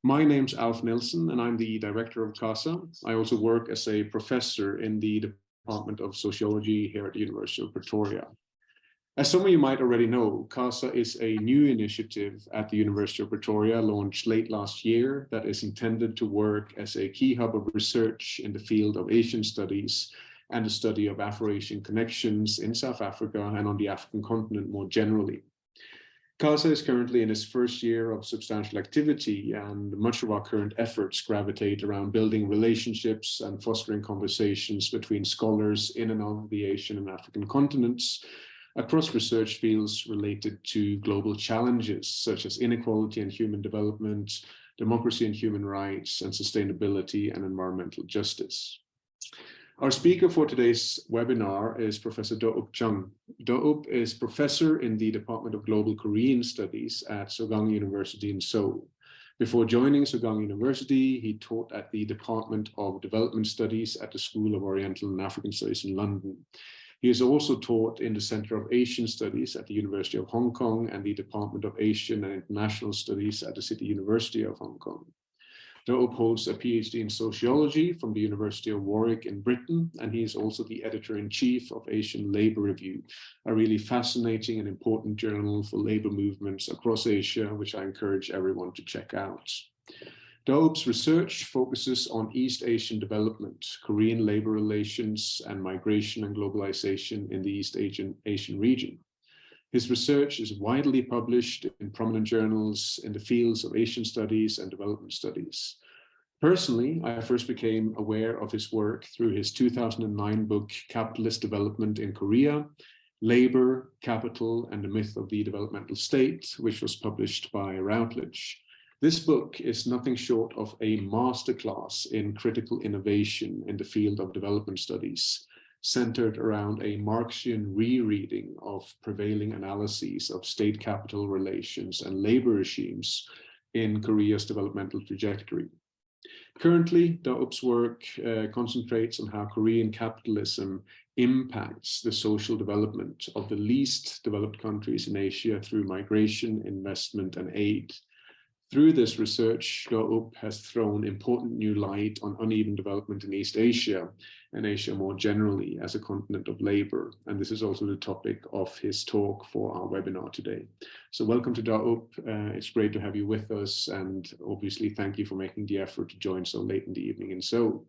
My name's Alf Nilsson, and I'm the director of CASA. I also work as a professor in the Department of Sociology here at the University of Pretoria. As some of you might already know, CASA is a new initiative at the University of Pretoria launched late last year that is intended to work as a key hub of research in the field of Asian studies and the study of Afro-Asian connections in South Africa and on the African continent more generally. CASA is currently in its first year of substantial activity, and much of our current efforts gravitate around building relationships and fostering conversations between scholars in and on the Asian and African continents across research fields related to global challenges such as inequality and human development, democracy and human rights, and sustainability and environmental justice. Our speaker for today's webinar is Professor Dae-Oup Chang. Dae-Oup is professor in the Department of Global Korean Studies at Sogang University in Seoul. Before joining Sogang University, he taught at the Department of Development Studies at the School of Oriental and African Studies in London. He has also taught in the Center of Asian Studies at the University of Hong Kong and the Department of Asian and International Studies at the City University of Hong Kong. Dae-Oup holds a PhD in sociology from the University of Warwick in Britain, and he is also the editor-in-chief of Asian Labour Review, a really fascinating and important journal for labour movements across Asia, which I encourage everyone to check out. Dae-Oup's research focuses on East Asian development, Korean labour relations, and migration and globalization in the East Asian region. His research is widely published in prominent journals in the fields of Asian studies and development studies. Personally, I first became aware of his work through his 2009 book, Capitalist Development in Korea, Labor, Capital, and the Myth of the Developmental State, which was published by Routledge. This book is nothing short of a masterclass in critical innovation in the field of development studies, centered around a Marxian rereading of prevailing analyses of state-capital relations and labor regimes in Korea's developmental trajectory. Currently, Dae-Oup's work concentrates on how Korean capitalism impacts the social development of the least developed countries in Asia through migration, investment, and aid. Through this research, Dae-Oup has thrown important new light on uneven development in East Asia and Asia more generally as a continent of labor. And this is also the topic of his talk for our webinar today. So welcome to Dae-Oup. It's great to have you with us. And obviously, thank you for making the effort to join so late in the evening in Seoul.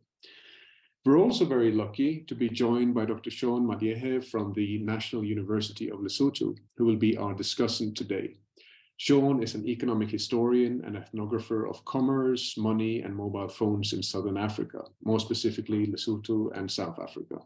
We're also very lucky to be joined by Dr. Sean Madiehe from the National University of Lesotho, who will be our discussant today. Sean is an economic historian and ethnographer of commerce, money, and mobile phones in Southern Africa, more specifically Lesotho and South Africa.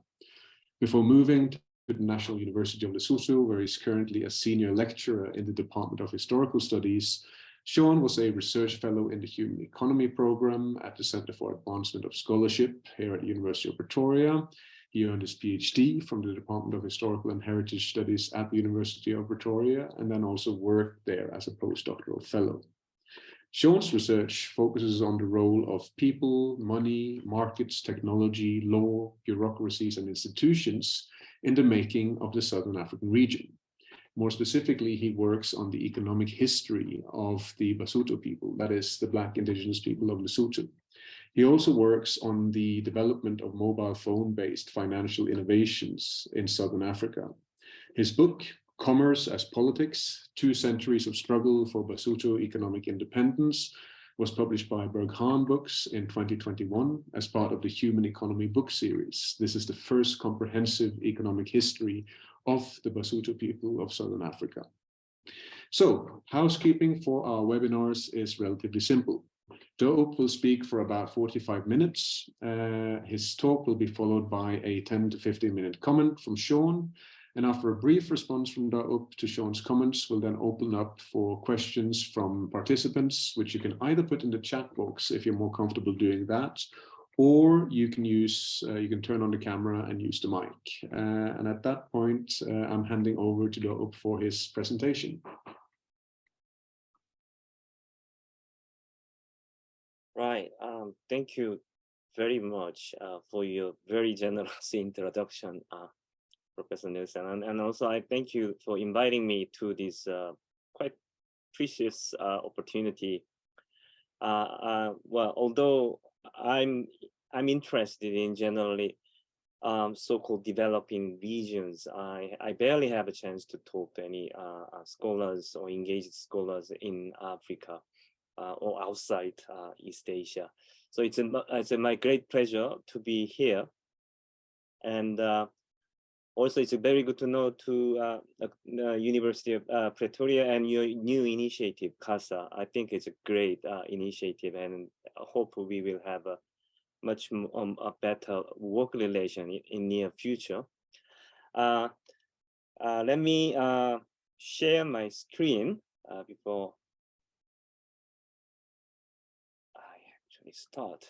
Before moving to the National University of Lesotho, where he's currently a senior lecturer in the Department of Historical Studies, Sean was a research fellow in the Human Economy program at the Center for Advancement of Scholarship here at the University of Pretoria. He earned his PhD from the Department of Historical and Heritage Studies at the University of Pretoria, and then also worked there as a postdoctoral fellow. Sean's research focuses on the role of people, money, markets, technology, law, bureaucracies, and institutions in the making of the Southern African region. More specifically, he works on the economic history of the Basotho people, that is, the Black indigenous people of Lesotho. He also works on the development of mobile phone-based financial innovations in Southern Africa. His book, Commerce as Politics, 2 Centuries of Struggle for Basotho Economic Independence, was published by Berghahn Books in 2021 as part of the Human Economy book series. This is the first comprehensive economic history of the Basotho people of Southern Africa. So, housekeeping for our webinars is relatively simple. Dae-Oup will speak for about 45 minutes. His talk will be followed by a 10 to 15-minute comment from Sean. And after a brief response from Dae-Oup to Sean's comments, we'll then open up for questions from participants, which you can either put in the chat box if you're more comfortable doing that, or you can turn on the camera and use the mic. And at that point, I'm handing over to Dae-Oup for his presentation. Right. Thank you very much for your very generous introduction, Professor Nilsson. And also I thank you for inviting me to this quite precious opportunity Well, although I'm interested in generally so-called developing regions, I barely have a chance to talk to any scholars or engaged scholars in Africa or outside East Asia. So my great pleasure to be here, and also it's very good to know to the University of Pretoria and your new initiative, CASA. I think it's a great initiative, and I hope we will have a much a better work relation in near future. Let me share my screen before I actually start.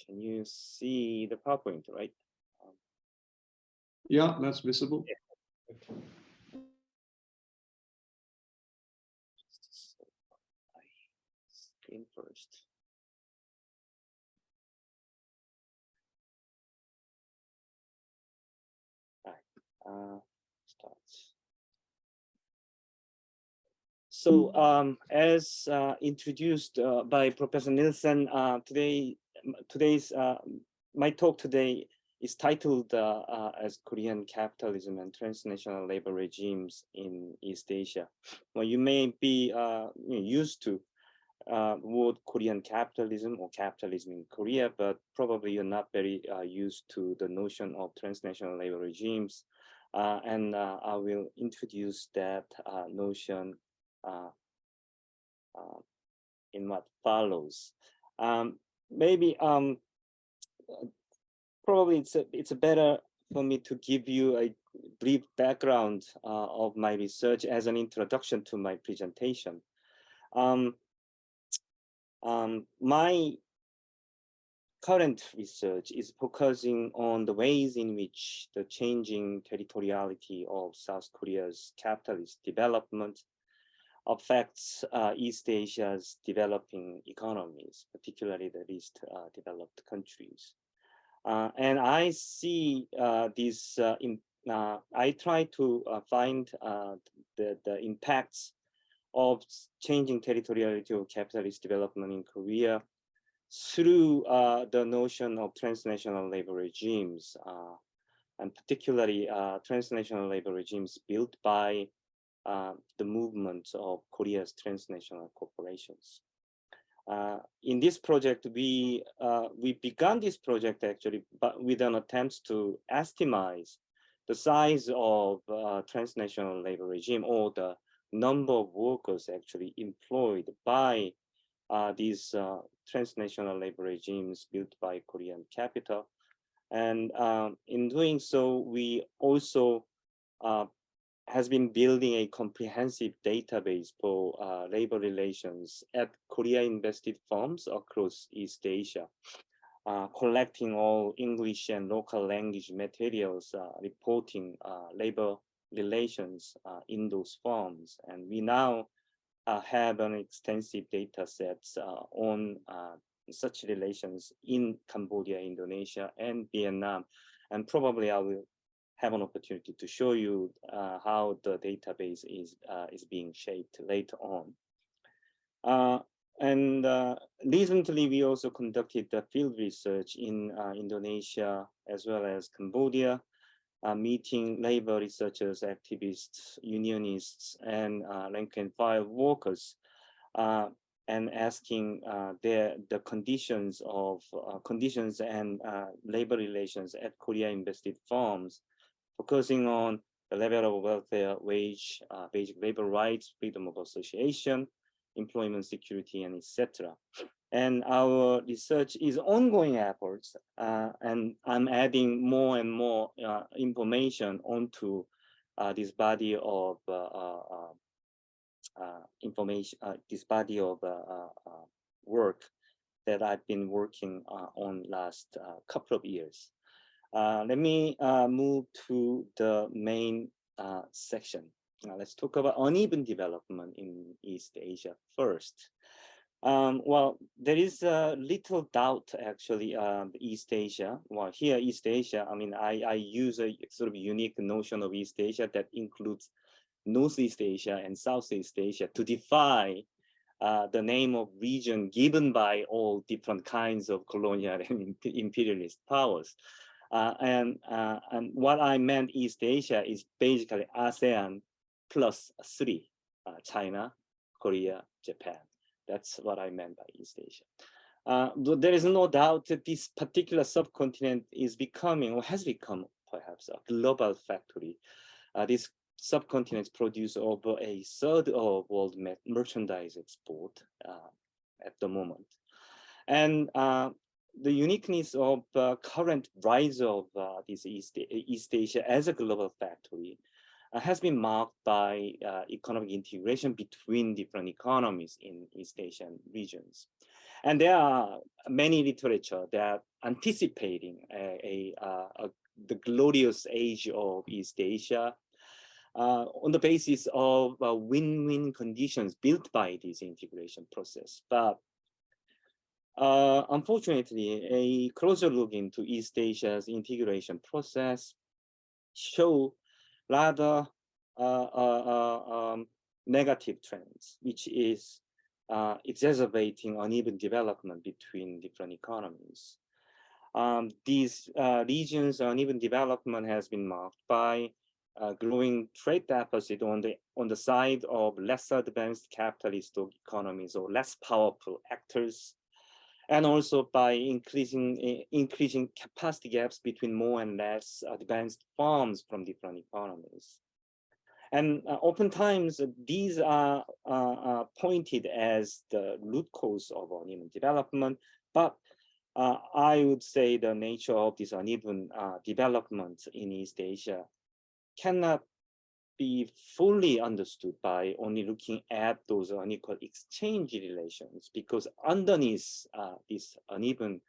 Can you see the PowerPoint, right? Yeah, that's visible. Screen first. Start. So as introduced by Professor Nielsen, today's my talk today is titled as Korean Capitalism and Transnational Labor Regimes in East Asia. Well, you may be used to word Korean capitalism or capitalism in Korea, but probably you're not very used to the notion of transnational labor regimes. And I will introduce that notion in what follows. Maybe probably it's a better for me to give you a brief background of my research as an introduction to my presentation. My current research is focusing on the ways in which the changing territoriality of South Korea's capitalist development affects East Asia's developing economies, particularly the least developed countries. And I see these, I try to find the impacts of changing territoriality of capitalist development in Korea through the notion of transnational labor regimes, and particularly transnational labor regimes built by the movement of Korea's transnational corporations. In this project, we began this project actually but with an attempt to estimate the size of transnational labor regime, or the number of workers actually employed by these transnational labor regimes built by Korean capital. And in doing so, we also has been building a comprehensive database for labor relations at Korea-invested firms across East Asia, collecting all English and local language materials reporting labor relations in those firms. And we now have an extensive data sets on such relations in Cambodia, Indonesia, and Vietnam. And probably I will have an opportunity to show you how the database is being shaped later on. And recently, we also conducted the field research in Indonesia as well as Cambodia, meeting labor researchers, activists, unionists, and rank and file workers, and asking the conditions and labor relations at Korea-invested firms, focusing on the level of welfare, wage, basic labor rights, freedom of association, employment security, and etc. And our research is ongoing efforts, and I'm adding more and more information onto this body of information, this body of work that I've been working on last couple of years. Let me move to the main section. Now let's talk about uneven development in East Asia first. Well, there is little doubt actually. East Asia. Well, here East Asia. I mean, I use a sort of unique notion of East Asia that includes Northeast Asia and Southeast Asia to define the name of region given by all different kinds of colonial and imperialist powers. And what I meant East Asia is basically ASEAN plus three, China, Korea, Japan. That's what I meant by East Asia. There is no doubt that this particular subcontinent is becoming or has become perhaps a global factory. These subcontinents produce over a third of world merchandise export at the moment. And the uniqueness of current rise of this East Asia as a global factory has been marked by economic integration between different economies in East Asian regions. And there are many literature that anticipating the glorious age of East Asia on the basis of win-win conditions built by this integration process. But unfortunately, a closer look into East Asia's integration process show rather negative trends, which is exacerbating uneven development between different economies. These regions' uneven development has been marked by growing trade deficit on the side of less advanced capitalist economies or less powerful actors, and also by increasing capacity gaps between more and less advanced firms from different economies. And oftentimes these are pointed as the root cause of uneven development, but I would say the nature of this uneven development in East Asia cannot be fully understood by only looking at those unequal exchange relations, because underneath these unequal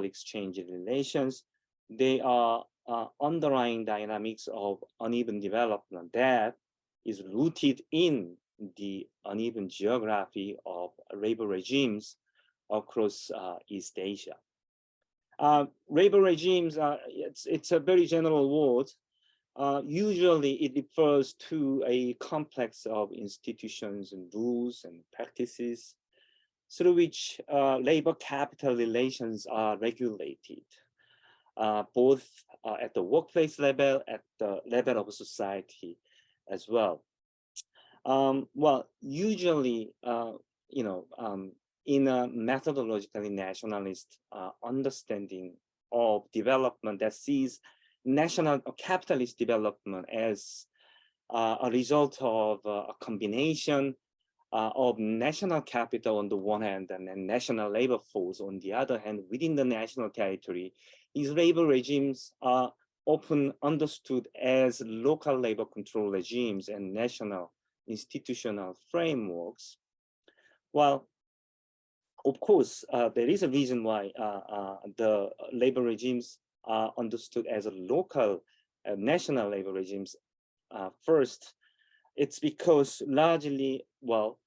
exchange relations, they are underlying dynamics of uneven development that is rooted in the uneven geography of labor regimes across East Asia. Labor regimes, it's a very general word. Usually it refers to a complex of institutions and rules and practices through which labor capital relations are regulated, both at the workplace level, at the level of society as well. Well, usually, in a methodologically nationalist understanding of development that sees national or capitalist development as a result of a combination of national capital on the one hand and national labor force on the other hand within the national territory, these labor regimes are often understood as local labor control regimes and national institutional frameworks. Well, of course, there is a reason why the labor regimes are understood as a local national labor regimes. First, it's because largely, well,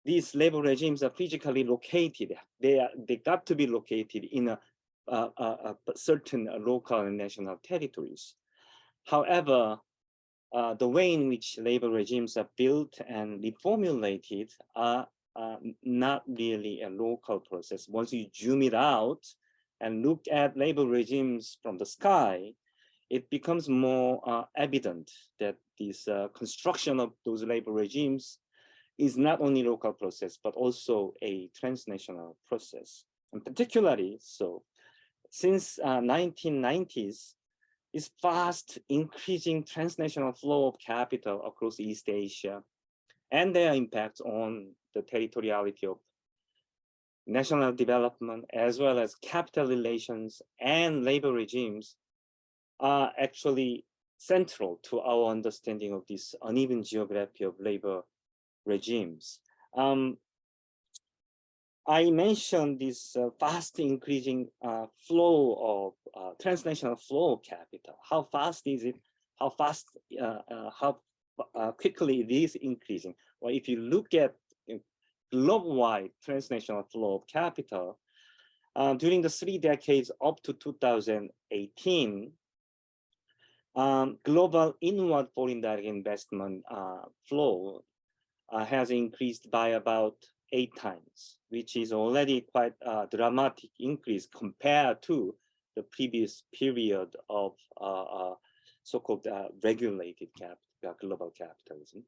these labor regimes are physically located. They got to be located in a certain local and national territories. However, the way in which labor regimes are built and reformulated are not really a local process. Once you zoom it out and look at labor regimes from the sky, it becomes more evident that this construction of those labor regimes is not only local process, but also a transnational process. And particularly so, since 1990s, this fast increasing transnational flow of capital across East Asia and their impact on the territoriality of national development, as well as capital relations and labor regimes, are actually central to our understanding of this uneven geography of labor regimes. I mentioned this fast increasing flow of transnational flow of capital. How fast is it? How quickly it is increasing? Well, if you look at globe-wide transnational flow of capital, during the 3 decades up to 2018, global inward foreign direct investment flow has increased by about 8 times, which is already quite a dramatic increase compared to the previous period of so-called regulated global capitalism.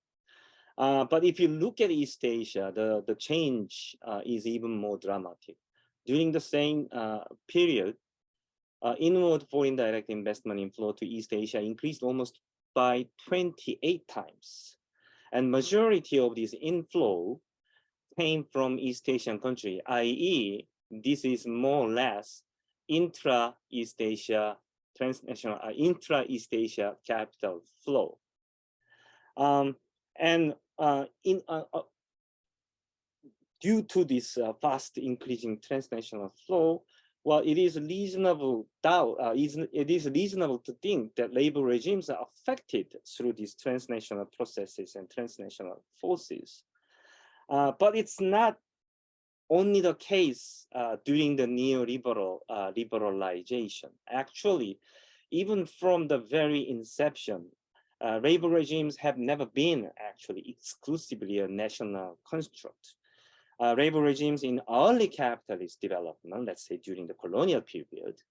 But if you look at East Asia, the change is even more dramatic. During the same period, inward foreign direct investment inflow to East Asia increased almost by 28 times. And majority of this inflow came from East Asian country, i.e., this is more or less intra-East Asia, transnational, intra-East Asia capital flow. Due to this fast increasing transnational flow, well, it is reasonable to think that labor regimes are affected through these transnational processes and transnational forces. But it's not only the case during the neoliberal liberalization. Actually, even from the very inception, labor regimes have never been actually exclusively a national construct. Labor regimes in early capitalist development, let's say during the colonial period,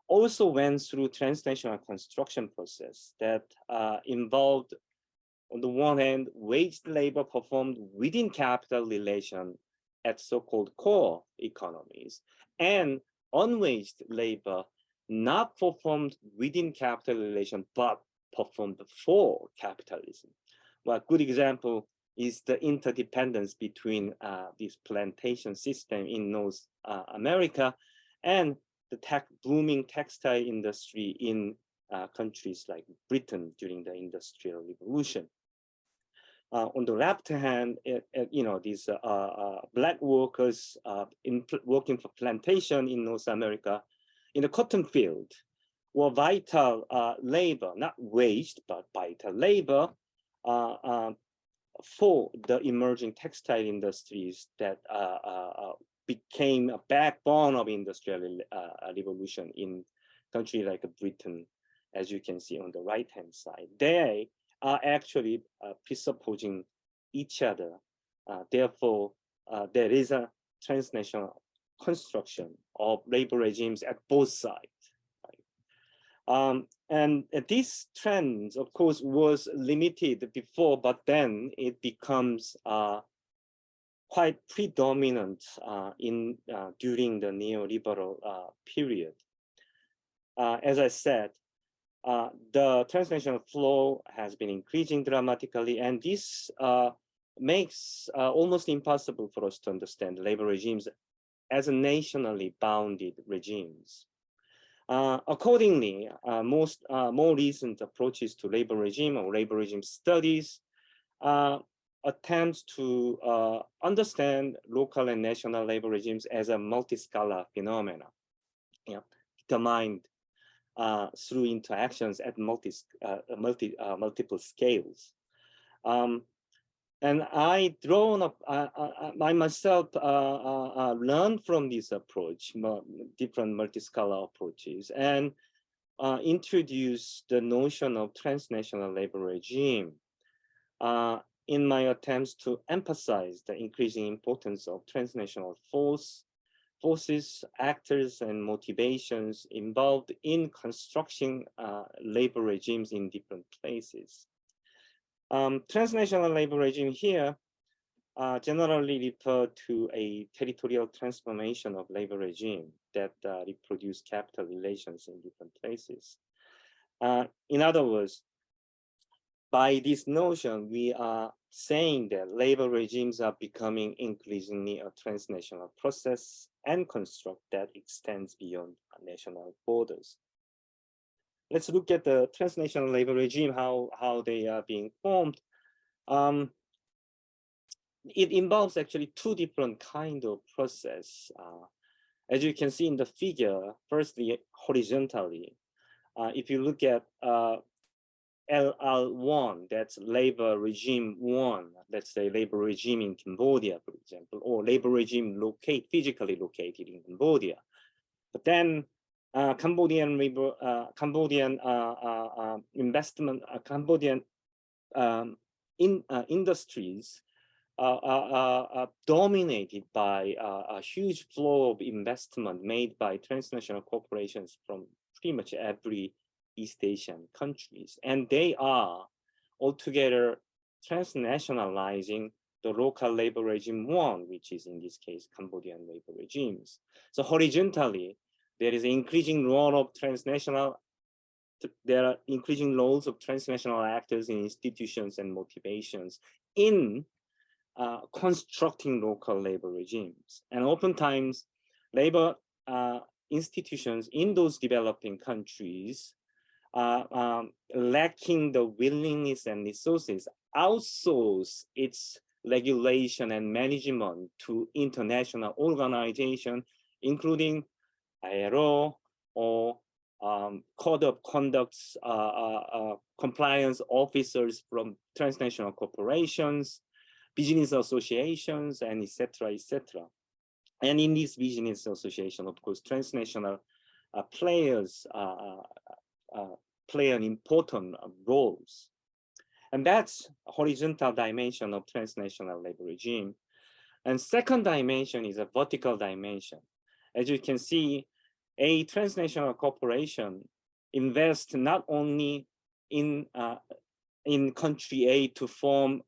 also went through transnational construction process that involved, on the one hand, waged labor performed within capital relation at so-called core economies, and unwaged labor not performed within capital relation, but performed for capitalism. Well, a good example is the interdependence between this plantation system in North America and the booming textile industry in countries like Britain during the Industrial Revolution. On the left hand, these black workers working for plantation in North America in the cotton field were vital labor, not waged, but vital labor for the emerging textile industries that became a backbone of industrial revolution in countries like Britain, as you can see on the right-hand side. They are actually presupposing each other. Therefore, there is a transnational construction of labor regimes at both sides. And this trend, of course, was limited before, but then it becomes quite predominant during the neoliberal period. As I said, the transnational flow has been increasing dramatically, and this makes almost impossible for us to understand labor regimes as nationally bounded regimes. Accordingly, more recent approaches to labor regime or labor regime studies attempts to understand local and national labor regimes as a multi-scalar phenomena, determined through interactions at multiple scales. And I myself learned from this approach, different multi-scalar approaches, and introduced the notion of transnational labor regime in my attempts to emphasize the increasing importance of transnational forces, actors, and motivations involved in constructing labor regimes in different places. Transnational labor regime here generally refer to a territorial transformation of labor regime that reproduce capital relations in different places. In other words, by this notion, we are saying that labor regimes are becoming increasingly a transnational process and construct that extends beyond national borders. Let's look at the transnational labor regime, how they are being formed. It involves actually two different kind of process. As you can see in the figure, firstly, horizontally, if you look at LR1, that's labor regime 1, let's say labor regime in Cambodia, for example, or labor regime physically located in Cambodia. But then Cambodian investment, Cambodian industries dominated by a huge flow of investment made by transnational corporations from pretty much every East Asian countries. And they are altogether transnationalizing the local labor regime one, which is in this case, Cambodian labor regimes. So horizontally, there is an increasing role of transnational, there are increasing roles of transnational actors in institutions and motivations in constructing local labor regimes. And oftentimes, labor institutions in those developing countries lacking the willingness and resources outsource its regulation and management to international organizations, including ILO or code of conducts compliance officers from transnational corporations, business associations, and et cetera, et cetera. And in this business association, of course, transnational players play an important roles. And that's a horizontal dimension of transnational labor regime. And second dimension is a vertical dimension. As you can see, a transnational corporation invests not only in country A to form,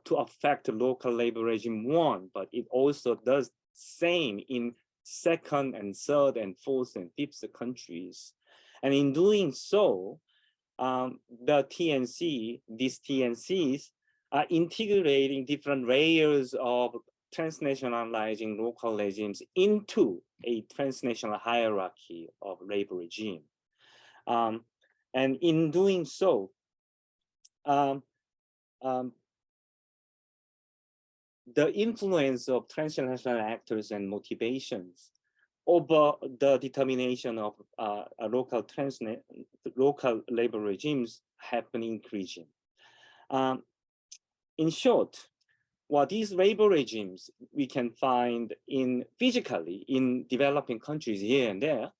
to affect local labor regime one, but it also does same in second and third and fourth and fifth countries. And in doing so, these TNCs are integrating different layers of transnationalizing local regimes into a transnational hierarchy of labor regime. And in doing so, the influence of transnational actors and motivations over the determination of local labor regimes have been increasing. In short, what these labor regimes we can find in physically in developing countries here and there,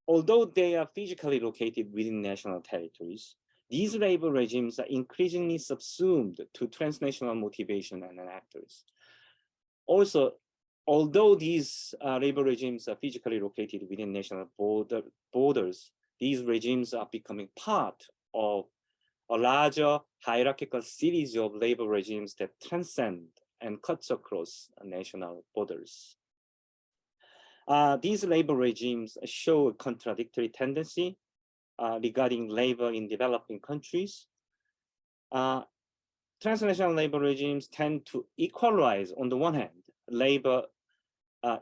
although they are physically located within national territories, these labor regimes are increasingly subsumed to transnational motivation and actors. Also, although these labor regimes are physically located within national borders, these regimes are becoming part of a larger hierarchical series of labor regimes that transcend and cuts across national borders. These labor regimes show a contradictory tendency regarding labor in developing countries. Transnational labor regimes tend to equalize, on the one hand, labor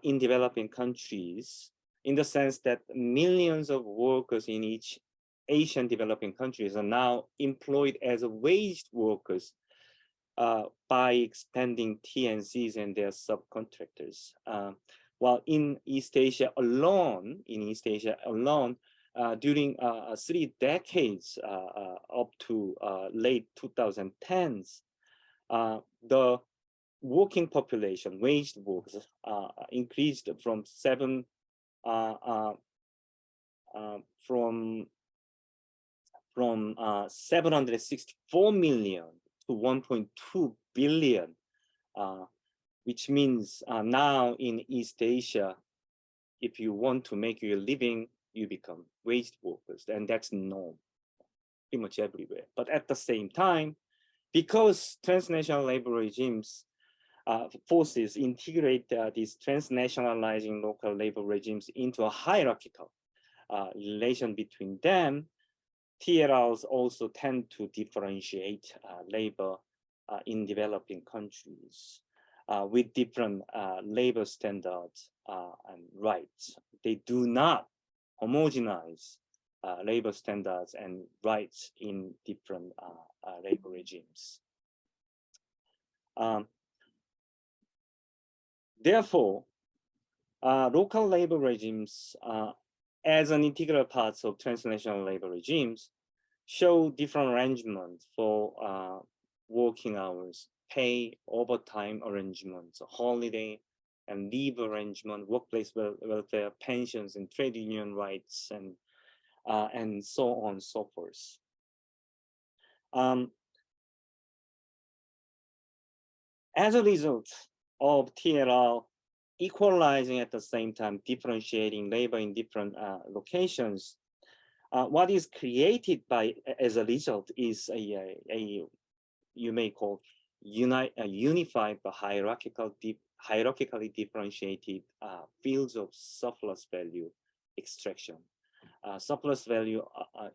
in developing countries, in the sense that millions of workers in each Asian developing countries are now employed as waged workers by expanding TNCs and their subcontractors. While in East Asia alone, during 3 decades up to late 2010s, the working population, waged workers, increased from 764 million to 1.2 billion, which means now in East Asia, if you want to make your living, you become waged workers, and that's norm pretty much everywhere. But at the same time, because transnational labor regimes forces integrate these transnationalizing local labor regimes into a hierarchical relation between them, TLRs also tend to differentiate labor in developing countries with different labor standards and rights. They do not homogenize labor standards and rights in different labor regimes. Therefore, local labor regimes as an integral part of transnational labor regimes show different arrangements for working hours, pay, overtime arrangements, holiday and leave arrangement, workplace welfare, pensions, and trade union rights, and so on and so forth. as a result of TLR equalizing at the same time, differentiating labor in different locations, what is created by as a result is a you may call unified but hierarchically differentiated fields of surplus value extraction. Surplus value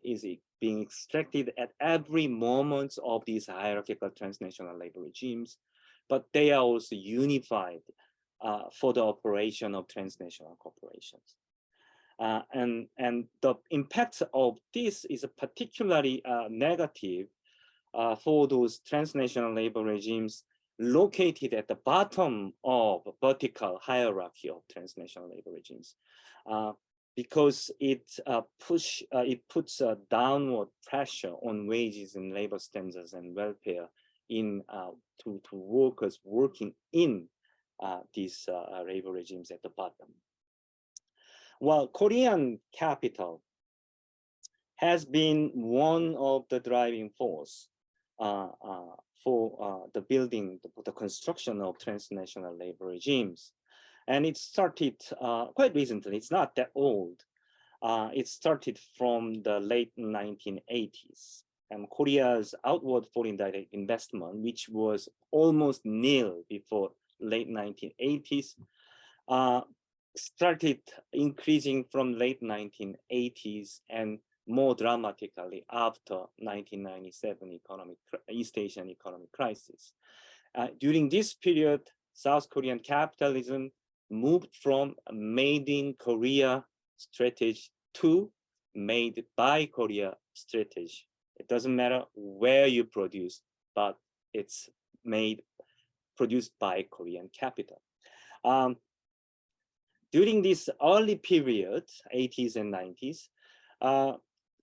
is being extracted at every moment of these hierarchical transnational labor regimes, but they are also unified for the operation of transnational corporations. And the impact of this is particularly negative for those transnational labor regimes located at the bottom of vertical hierarchy of transnational labor regimes, because it puts a downward pressure on wages and labor standards and welfare to workers working in these labor regimes at the bottom. While Korean capital has been one of the driving force for the construction of transnational labor regimes. And it started quite recently, it's not that old. It started from the late 1980s. And Korea's outward foreign direct investment, which was almost nil before late 1980s, started increasing from late 1980s and more dramatically after 1997 East Asian economic crisis. During this period, South Korean capitalism moved from a made in Korea strategy to made by Korea strategy. It doesn't matter where you produce, but it's produced by Korean capital. During this early period, 80s and 90s,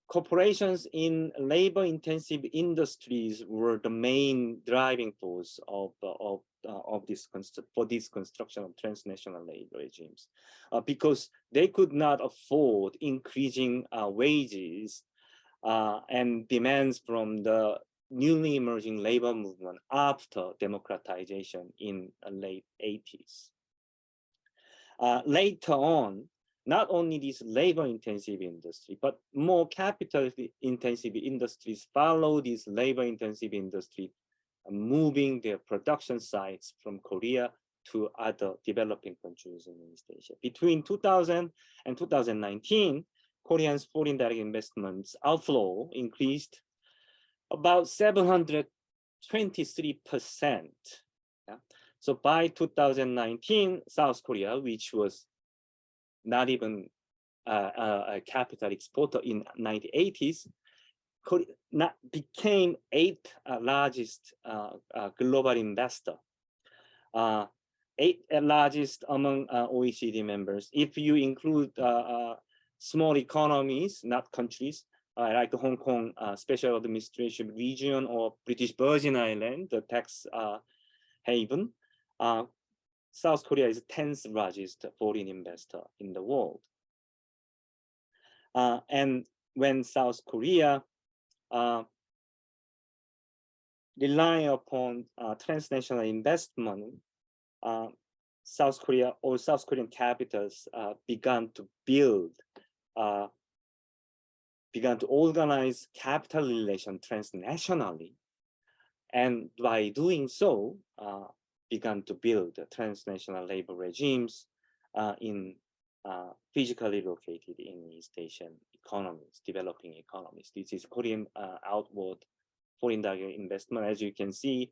corporations in labor-intensive industries were the main driving force for this construction of transnational labor regimes, because they could not afford increasing wages and demands from the newly emerging labor movement after democratization in the late 80s. Later on, not only these labor-intensive industry, but more capital-intensive industries follow this labor-intensive industry, moving their production sites from Korea to other developing countries in East Asia. Between 2000 and 2019, Korea's foreign direct investments outflow increased about 723%. Yeah? So by 2019, South Korea, which was not even a capital exporter in 1980s, became 8th largest global investor, 8th largest among OECD members. If you include small economies, not countries, like Hong Kong Special Administration Region or British Virgin Island, the tax haven, South Korea is 10th largest foreign investor in the world. And when South Korea rely upon transnational investment, South Korea or South Korean capitals began to organize capital relation transnationally, and by doing so, began to build transnational labor regimes in physically located in East Asian economies, developing economies. This is Korean outward foreign direct investment. As you can see,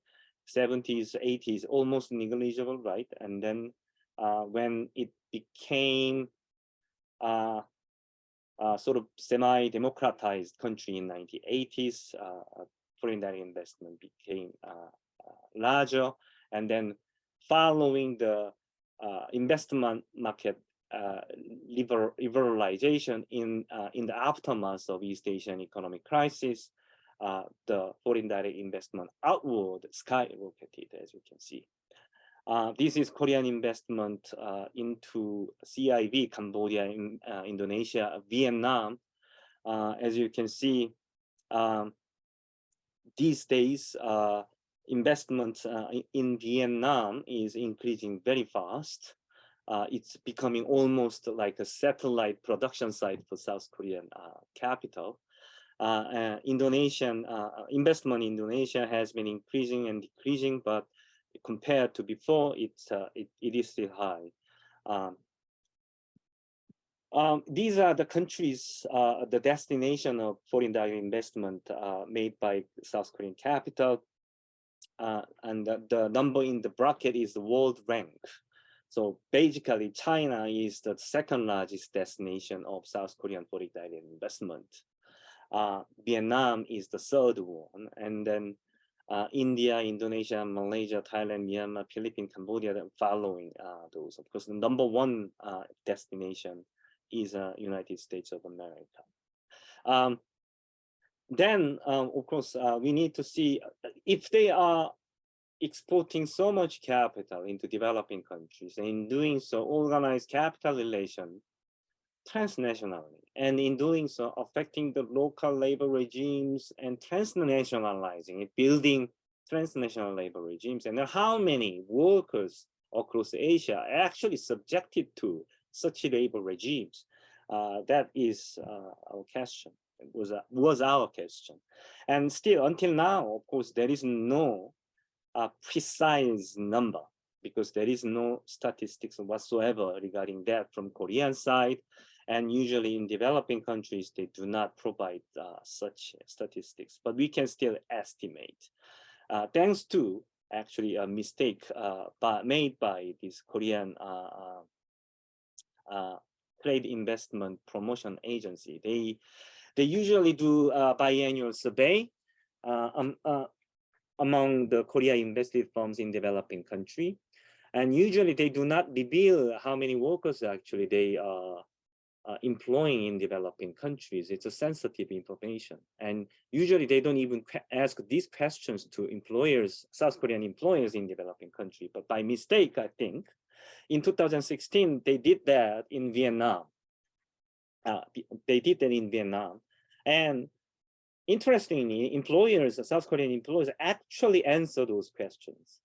70s, 80s, almost negligible, right? And then when it became sort of semi-democratized country in 1980s, foreign direct investment became larger. And then following the investment market liberalization in the aftermath of East Asian economic crisis, the foreign direct investment outward skyrocketed, as you can see. This is Korean investment into CIV, Cambodia, Indonesia, Vietnam. As you can see, these days, investment in Vietnam is increasing very fast. It's becoming almost like a satellite production site for South Korean capital. Indonesian investment in Indonesia has been increasing and decreasing, but compared to before, it is still high. These are the countries, the destination of foreign direct investment made by South Korean capital. And the number in the bracket is the world rank. So basically, China is the second largest destination of South Korean foreign direct investment. Vietnam is the third one, and then India, Indonesia, Malaysia, Thailand, Myanmar, Philippines, Cambodia following those. Of course, the number one destination is United States of America. Then, of course, we need to see if they are exporting so much capital into developing countries, and in doing so, organize capital relation transnationally, and in doing so, affecting the local labor regimes and transnationalizing it, building transnational labor regimes, and how many workers across Asia are actually subjected to such labor regimes. That is our question. It was our question, and still until now, of course, there is no precise number because there is no statistics whatsoever regarding that from Korean side, and usually in developing countries they do not provide such statistics. But we can still estimate, thanks to actually a mistake made by this Korean Trade Investment Promotion Agency. They usually do a biannual survey among the Korea invested firms in developing country, and usually they do not reveal how many workers actually they are employing in developing countries. It's a sensitive information, and usually they don't even ask these questions to employers, South Korean employers in developing country. But by mistake, I think, in 2016 they did that in Vietnam. And interestingly, South Korean employers actually answer those questions.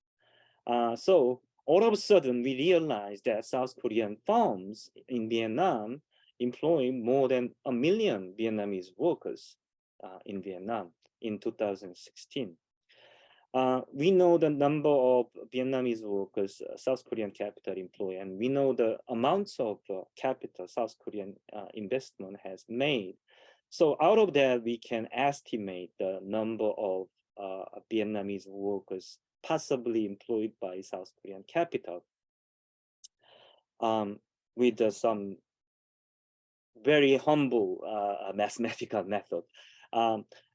So all of a sudden, we realized that South Korean firms in Vietnam employ more than 1 million Vietnamese workers in Vietnam in 2016. We know the number of Vietnamese workers South Korean capital employ, and we know the amounts of capital South Korean investment has made. So out of that, we can estimate the number of Vietnamese workers possibly employed by South Korean capital with some very humble mathematical method.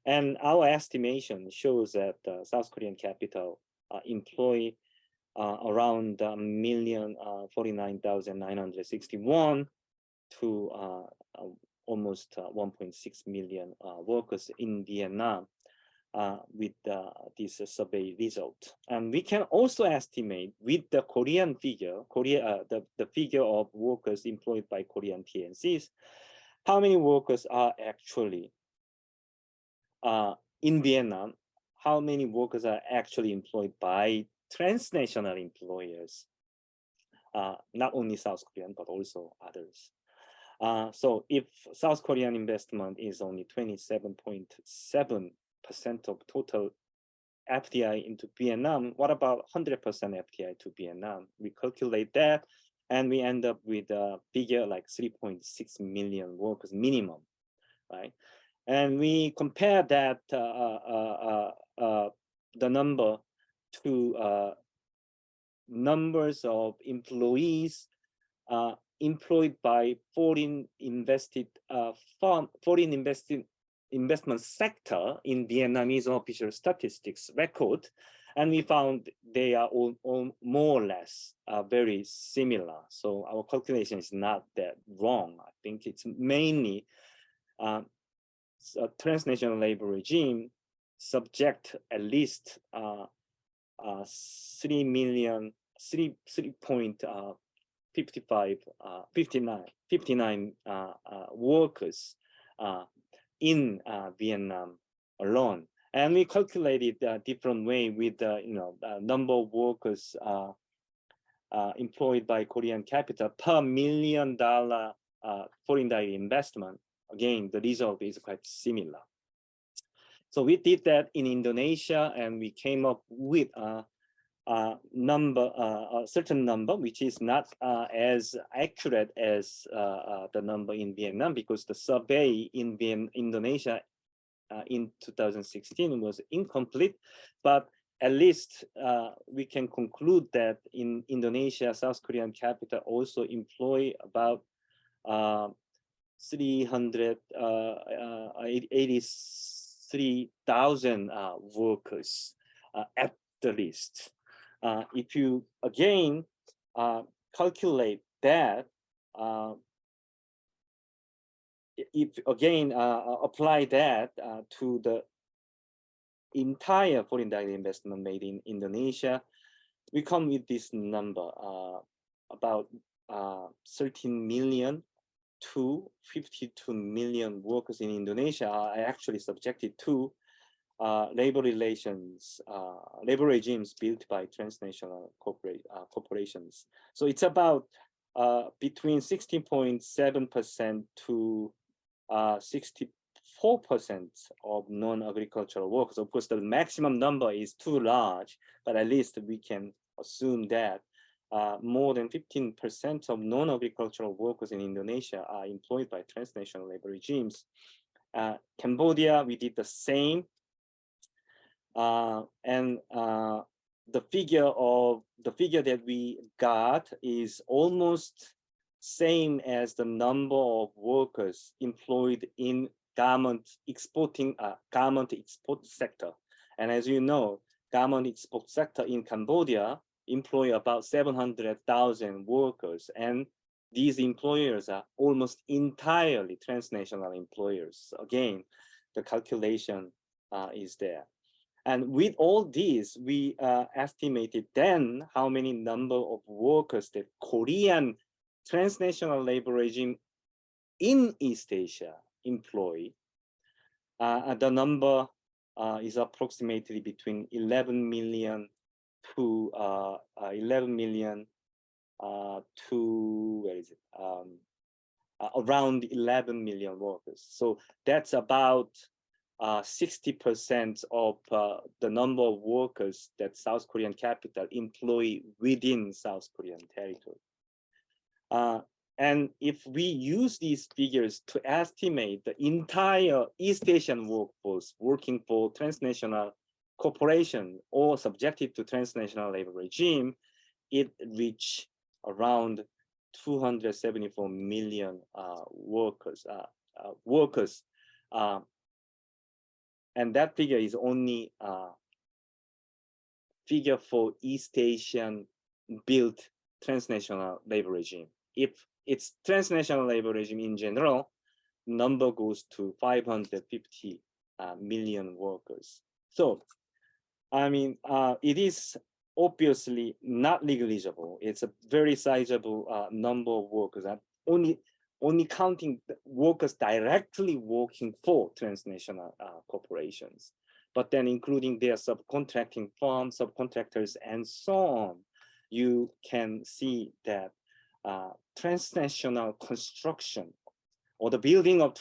And our estimation shows that South Korean capital employ around 1,049,961 to almost 1.6 million workers in Vietnam with this survey result. And we can also estimate with the Korean figure, the figure of workers employed by Korean TNCs, how many workers are actually in Vietnam, how many workers are actually employed by transnational employers, not only South Korean, but also others. So if South Korean investment is only 27.7% of total FDI into Vietnam, what about 100% FDI to Vietnam? We calculate that and we end up with a figure like 3.6 million workers minimum, right? And we compare that the number to numbers of employees employed by foreign investment sector in Vietnamese official statistics record, and we found they are all more or less very similar. So our calculation is not that wrong. I think it's mainly a transnational labor regime subject at least 3.59 workers in Vietnam alone. And we calculated a different way with the number of workers employed by Korean capital per $1 million foreign direct investment. Again, the result is quite similar. So we did that in Indonesia, and we came up with a certain number, which is not as accurate as the number in Vietnam, because the survey in Indonesia in 2016 was incomplete, but at least we can conclude that in Indonesia, South Korean capital also employ about 383,000 workers at the least. If you again calculate that, if again apply that to the entire foreign direct investment made in Indonesia, we come with this number, about 13 million to 52 million workers in Indonesia are actually subjected to labor relations, labor regimes built by transnational corporations. So it's about between 16.7% to 64% of non-agricultural workers. Of course, the maximum number is too large, but at least we can assume that more than 15% of non-agricultural workers in Indonesia are employed by transnational labor regimes. Cambodia, we did the same. And the figure that we got is almost same as the number of workers employed in garment export sector. And as you know, garment export sector in Cambodia employ about 700,000 workers, and these employers are almost entirely transnational employers. Again, the calculation is there. And with all these, we estimated then how many number of workers that Korean transnational labor regime in East Asia employ. The number is approximately between 11 million to 11 million to, where is it? Around 11 million workers. So that's about 60% of the number of workers that South Korean capital employ within South Korean territory. And if we use these figures to estimate the entire East Asian workforce working for transnational corporation or subjected to transnational labor regime, it reached around 274 million workers. And that figure is only figure for East Asian built transnational labor regime. If it's transnational labor regime in general, number goes to 550 million workers. So, I mean, it is obviously not negligible. It's a very sizable number of workers. Only counting workers directly working for transnational corporations, but then including their subcontracting firms, subcontractors, and so on, you can see that transnational construction or the building of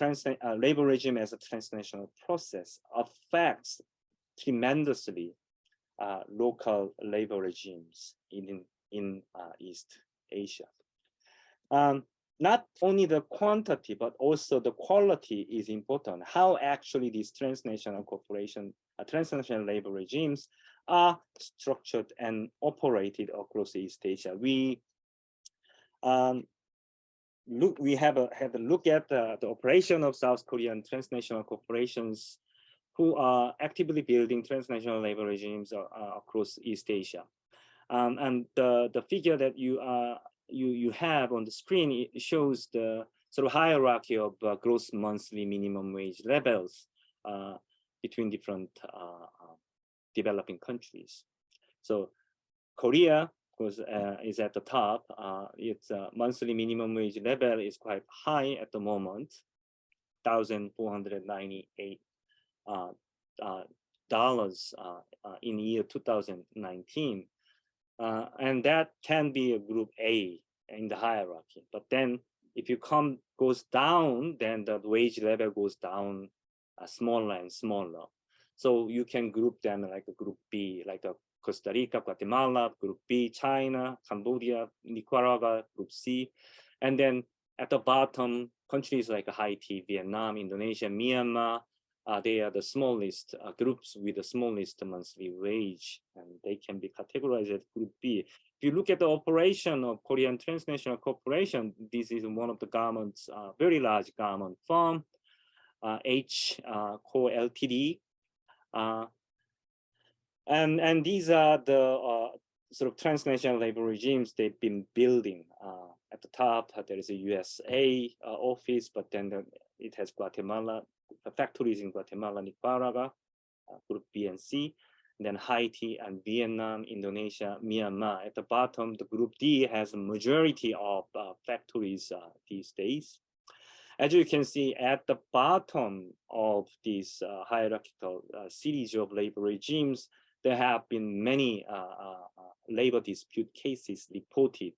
labor regime as a transnational process affects tremendously local labor regimes in East Asia. Not only the quantity, but also the quality is important. How actually these transnational corporation, transnational labor regimes are structured and operated across East Asia. We had a look at the operation of South Korean transnational corporations who are actively building transnational labor regimes across East Asia. And the figure that you have on the screen, it shows the sort of hierarchy of gross monthly minimum wage levels between different developing countries. So Korea is at the top. Its monthly minimum wage level is quite high at the moment, 1,498 in year 2019. And that can be a group A in the hierarchy. But then if you goes down, then the wage level goes down smaller and smaller. So you can group them like a group B, like a Costa Rica, Guatemala, group B, China, Cambodia, Nicaragua, group C. And then at the bottom, countries like Haiti, Vietnam, Indonesia, Myanmar, they are the smallest groups with the smallest monthly wage, and they can be categorized as group B. If you look at the operation of Korean Transnational Corporation, this is one of the government's very large government firm, H Co Ltd. And these are the sort of transnational labor regimes they've been building. At the top, there is a USA office, but then it has Guatemala, factories in Guatemala, Nicaragua, group B and C, and then Haiti and Vietnam, Indonesia, Myanmar. At the bottom, the group D has a majority of factories these days. As you can see at the bottom of this hierarchical series of labor regimes, there have been many labor dispute cases reported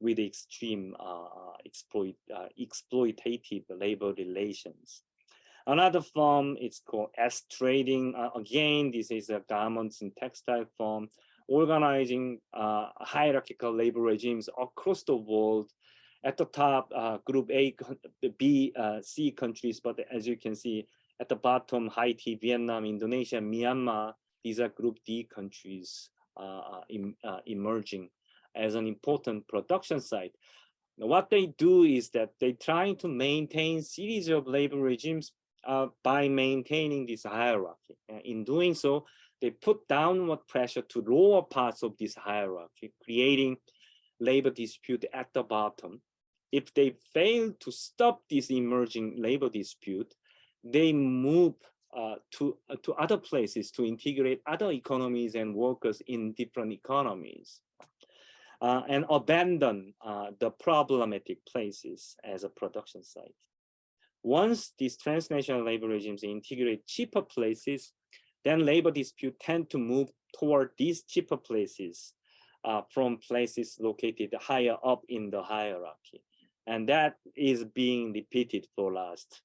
with extreme exploitative labor relations. Another firm is called S Trading. Again, this is a garments and textile firm organizing hierarchical labor regimes across the world. At the top, group A, B, C countries, but as you can see at the bottom, Haiti, Vietnam, Indonesia, Myanmar, these are group D countries emerging as an important production site. Now, what they do is that they try to maintain series of labor regimes by maintaining this hierarchy. In doing so, they put downward pressure to lower parts of this hierarchy, creating labor dispute at the bottom. If they fail to stop this emerging labor dispute, they move to other places to integrate other economies and workers in different economies and abandon the problematic places as a production site. Once these transnational labor regimes integrate cheaper places, then labor dispute tend to move toward these cheaper places from places located higher up in the hierarchy. And that is being repeated for the last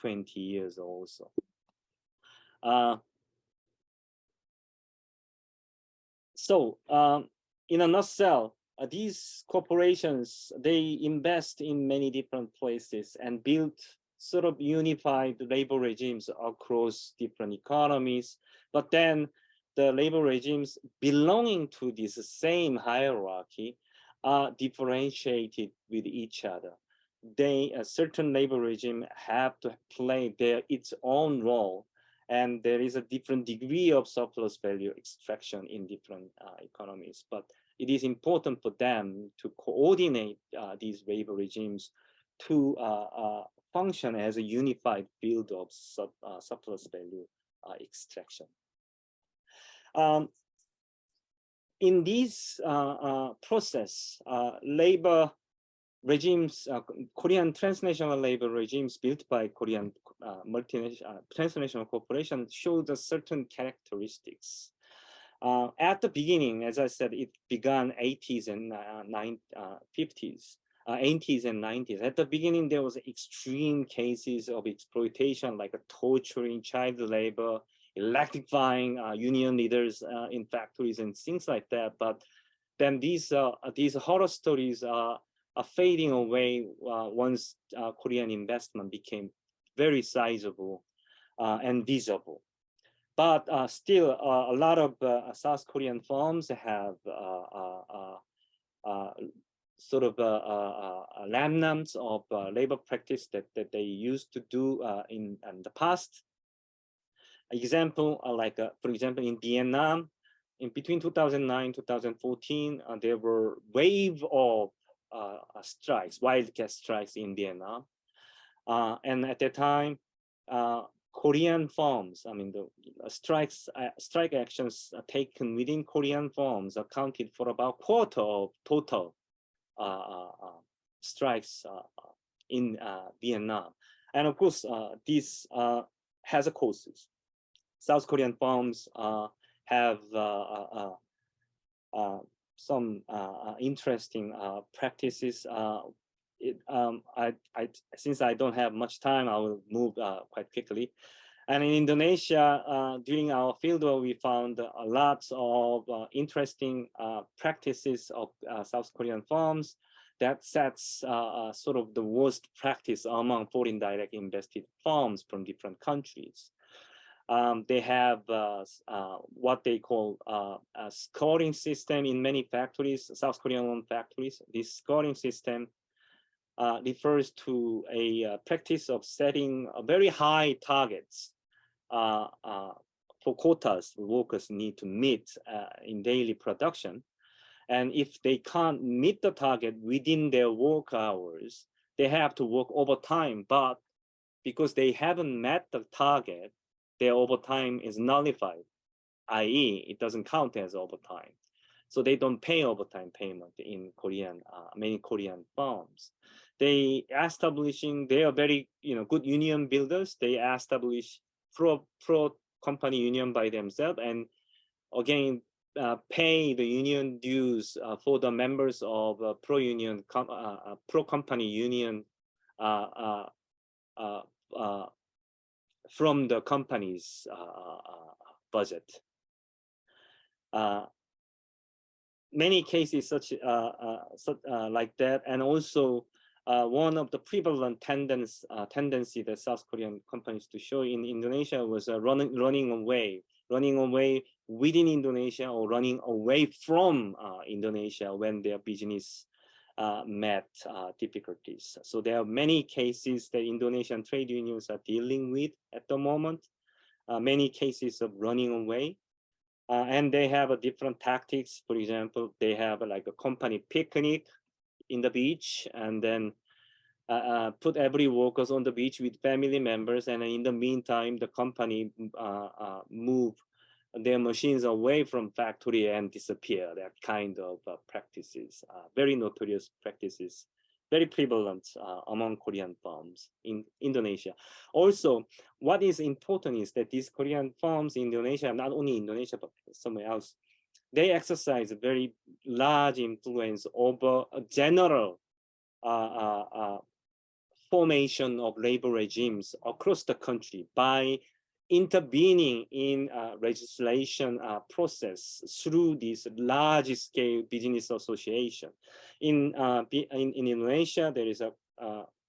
20 years also. In a nutshell, these corporations, they invest in many different places and build sort of unified labor regimes across different economies. But then the labor regimes belonging to this same hierarchy are differentiated with each other. A certain labor regime have to play its own role, and there is a different degree of surplus value extraction in different economies. But it is important for them to coordinate these labor regimes to function as a unified field of surplus value extraction. In this process, labor regimes, Korean transnational labor regimes built by Korean transnational corporations showed a certain characteristics. At the beginning, as I said, it began 80s and 50s, 80s and 90s. At the beginning, there was extreme cases of exploitation, like torturing child labor, electrifying union leaders in factories and things like that. But then these horror stories are fading away once Korean investment became very sizable and visible. But still, a lot of South Korean firms have sort of remnants of labor practice that they used to do in the past. Example, for example, in Vietnam, in between 2009 2014, there were wave of strikes, wildcat strikes in Vietnam, and at that time, Korean firms, I mean, the strike actions taken within Korean firms accounted for about a quarter of total strikes in Vietnam. And of course, this has a causes. South Korean firms have some interesting practices. Since I don't have much time, I will move quite quickly. And in Indonesia, during our fieldwork, we found lots of interesting practices of South Korean firms that sets sort of the worst practice among foreign direct invested firms from different countries. They have what they call a scoring system in many factories, South Korean factories. This scoring system refers to a practice of setting very high targets for quotas workers need to meet in daily production. And if they can't meet the target within their work hours, they have to work overtime. But because they haven't met the target, their overtime is nullified, i.e., it doesn't count as overtime. So they don't pay overtime payment in many Korean firms. They are very good union builders. They establish pro company union by themselves, and again pay the union dues for the members of pro company union from the company's budget. Many cases such like that, and also one of the prevalent tendency that South Korean companies to show in Indonesia was running away within Indonesia or running away from Indonesia when their business met difficulties. So there are many cases that Indonesian trade unions are dealing with at the moment, many cases of running away. And they have different tactics. For example, they have like a company picnic in the beach, and then put every workers on the beach with family members. And in the meantime, the company move their machines away from factory and disappear. That kind of practices, very notorious practices, very prevalent among Korean firms in Indonesia. Also, what is important is that these Korean firms in Indonesia, not only Indonesia, but somewhere else, they exercise a very large influence over a general formation of labor regimes across the country by intervening in legislation process through this large-scale business association. In Indonesia, there is a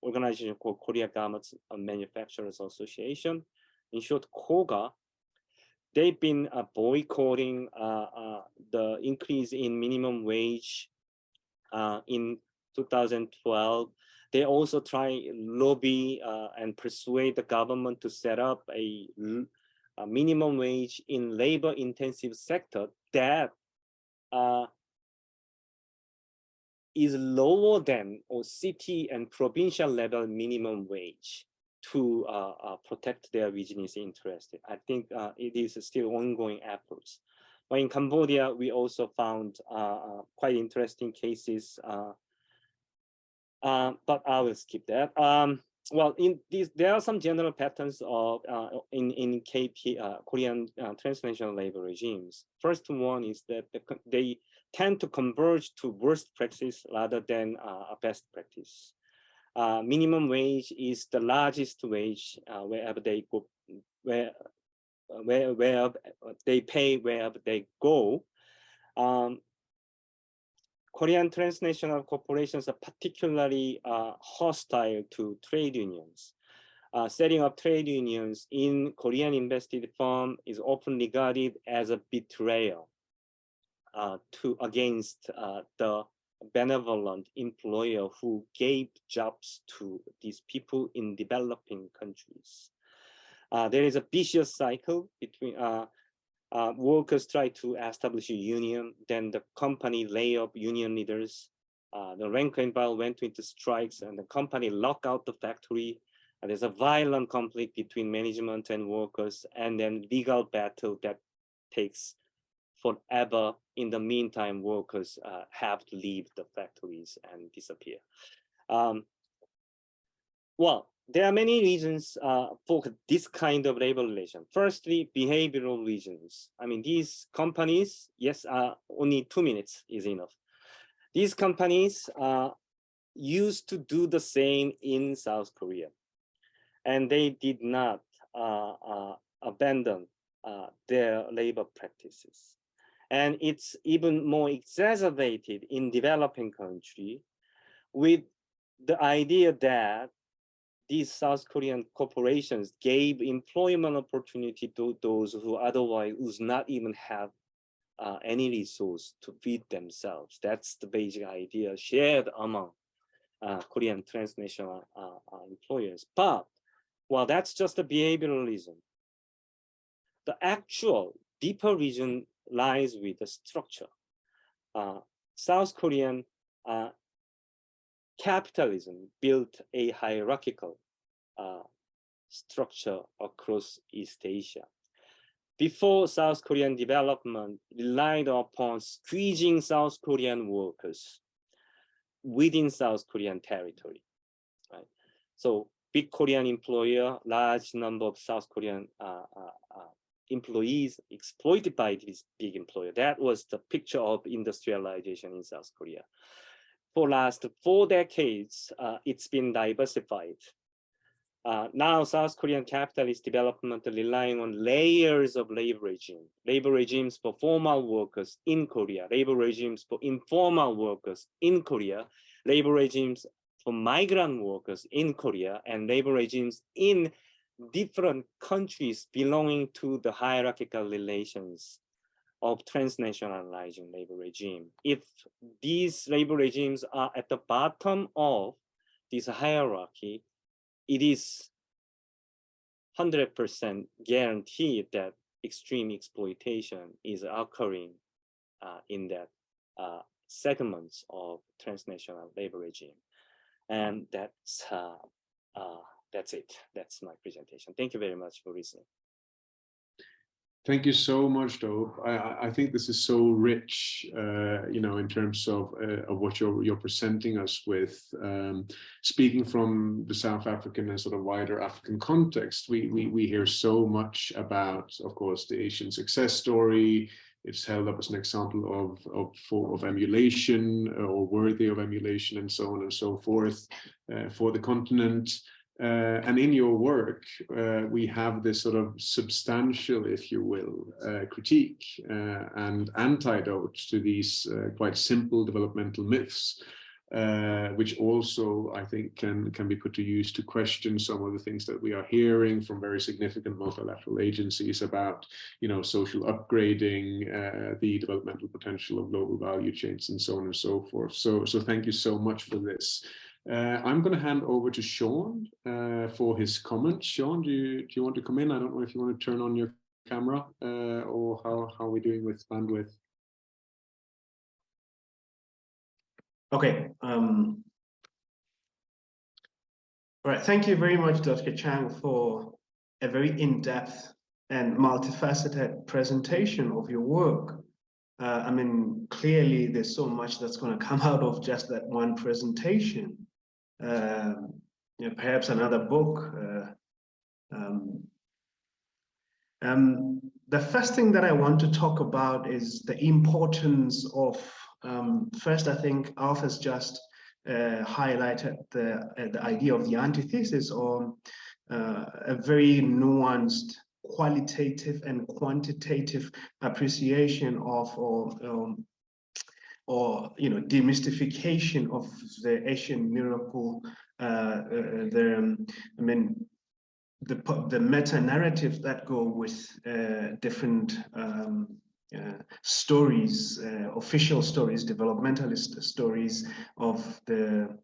organization called Korea Garments Manufacturers Association, in short, KOGA. They've been boycotting the increase in minimum wage in 2012. They also try lobby and persuade the government to set up a minimum wage in labor-intensive sector that is lower than or city and provincial level minimum wage to protect their business interest. I think it is still ongoing efforts. But in Cambodia, we also found quite interesting cases. But I will skip that. Well, in these, there are some general patterns of in KP Korean transnational labor regimes. First one is that they tend to converge to worst practice rather than a best practice. Minimum wage is the largest wage wherever they go, where they pay wherever they go. Korean transnational corporations are particularly hostile to trade unions. Setting up trade unions in Korean invested firm is often regarded as a betrayal against the benevolent employer who gave jobs to these people in developing countries. There is a vicious cycle between workers try to establish a union, then the company lay off union leaders. The rank and file went into strikes, and the company locked out the factory. And there's a violent conflict between management and workers, and then legal battle that takes forever. In the meantime, workers have to leave the factories and disappear. Well, there are many reasons for this kind of labor relation. Firstly, behavioral reasons. I mean, these companies, yes, only 2 minutes is enough. These companies used to do the same in South Korea, and they did not abandon their labor practices. And it's even more exacerbated in developing country with the idea that these South Korean corporations gave employment opportunity to those who otherwise would not even have any resource to feed themselves. That's the basic idea shared among Korean transnational employers. But while that's just a behavioral reason, the actual deeper reason lies with the structure. South Korean capitalism built a hierarchical structure across East Asia. Before South Korean development relied upon squeezing South Korean workers within South Korean territory, right? So big Korean employer, large number of South Korean employees exploited by this big employer. That was the picture of industrialization in South Korea. For last 4 decades, it's been diversified. Now, South Korean capitalist development relying on layers of labor regimes for formal workers in Korea, labor regimes for informal workers in Korea, labor regimes for migrant workers in Korea, and labor regimes in different countries belonging to the hierarchical relations of transnationalizing labor regime. If these labor regimes are at the bottom of this hierarchy, it is 100% guaranteed that extreme exploitation is occurring in that segments of transnational labor regime. And that's it. That's my presentation. Thank you very much for listening. Thank you so much, Dae-Oup. I think this is so rich, you know, in terms of what you're presenting us with. Speaking from the South African and sort of wider African context, we hear so much about, of course, the Asian success story. It's held up as an example of emulation or worthy of emulation, and so on and so forth for the continent. And in your work, we have this sort of substantial, if you will, critique and antidote to these quite simple developmental myths, which also, I think, can be put to use to question some of the things that we are hearing from very significant multilateral agencies about, you know, social upgrading, the developmental potential of global value chains, and so on and so forth. So thank you so much for this. I'm going to hand over to Sean for his comments. Sean, do you want to come in? I don't know if you want to turn on your camera or how are we doing with bandwidth? Okay. All right. Thank you very much, Dr. Chang, for a very in-depth and multifaceted presentation of your work. I mean, clearly there's so much that's going to come out of just that one presentation. You know, perhaps another book. The first thing that I want to talk about is the importance of, first, I think Alf has just highlighted the idea of the antithesis, or a very nuanced qualitative and quantitative appreciation of, or you know, demystification of the Asian miracle. I mean, the meta narrative that go with different stories, official stories, developmentalist stories of the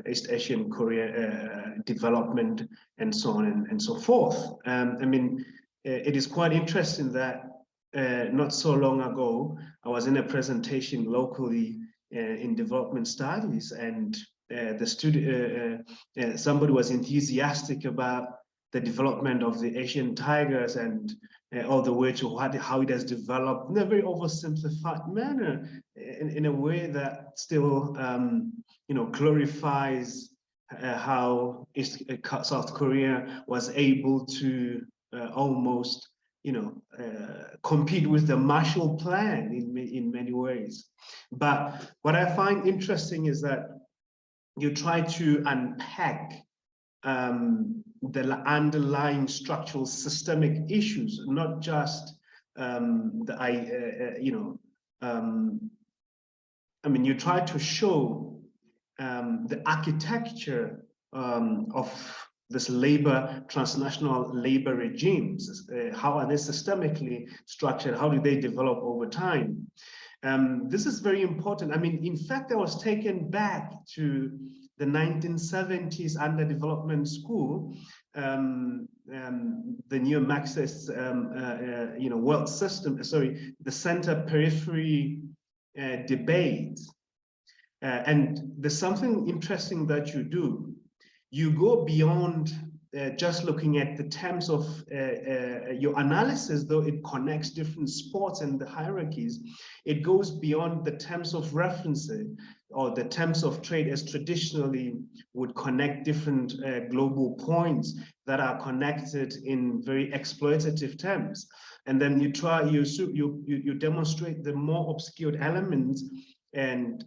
East Asian Korea development, and so on and so forth. I mean, it is quite interesting that not so long ago, I was in a presentation locally in development studies, and somebody was enthusiastic about the development of the Asian tigers and all the way to how it has developed in a very oversimplified manner, in a way that still, you know, glorifies how South Korea was able to almost, compete with the Marshall Plan in many ways. But what I find interesting is that you try to unpack the underlying structural systemic issues, not just you try to show the architecture of this transnational labor regimes. How are they systemically structured? How do they develop over time? This is very important. I mean, in fact, I was taken back to the 1970s underdevelopment school, the neo-Marxist, world system, the center periphery debate. And there's something interesting that you do. You go beyond just looking at the terms of your analysis, though it connects different sports and the hierarchies. It goes beyond the terms of referencing or the terms of trade as traditionally would connect different global points that are connected in very exploitative terms. And then you demonstrate the more obscured elements and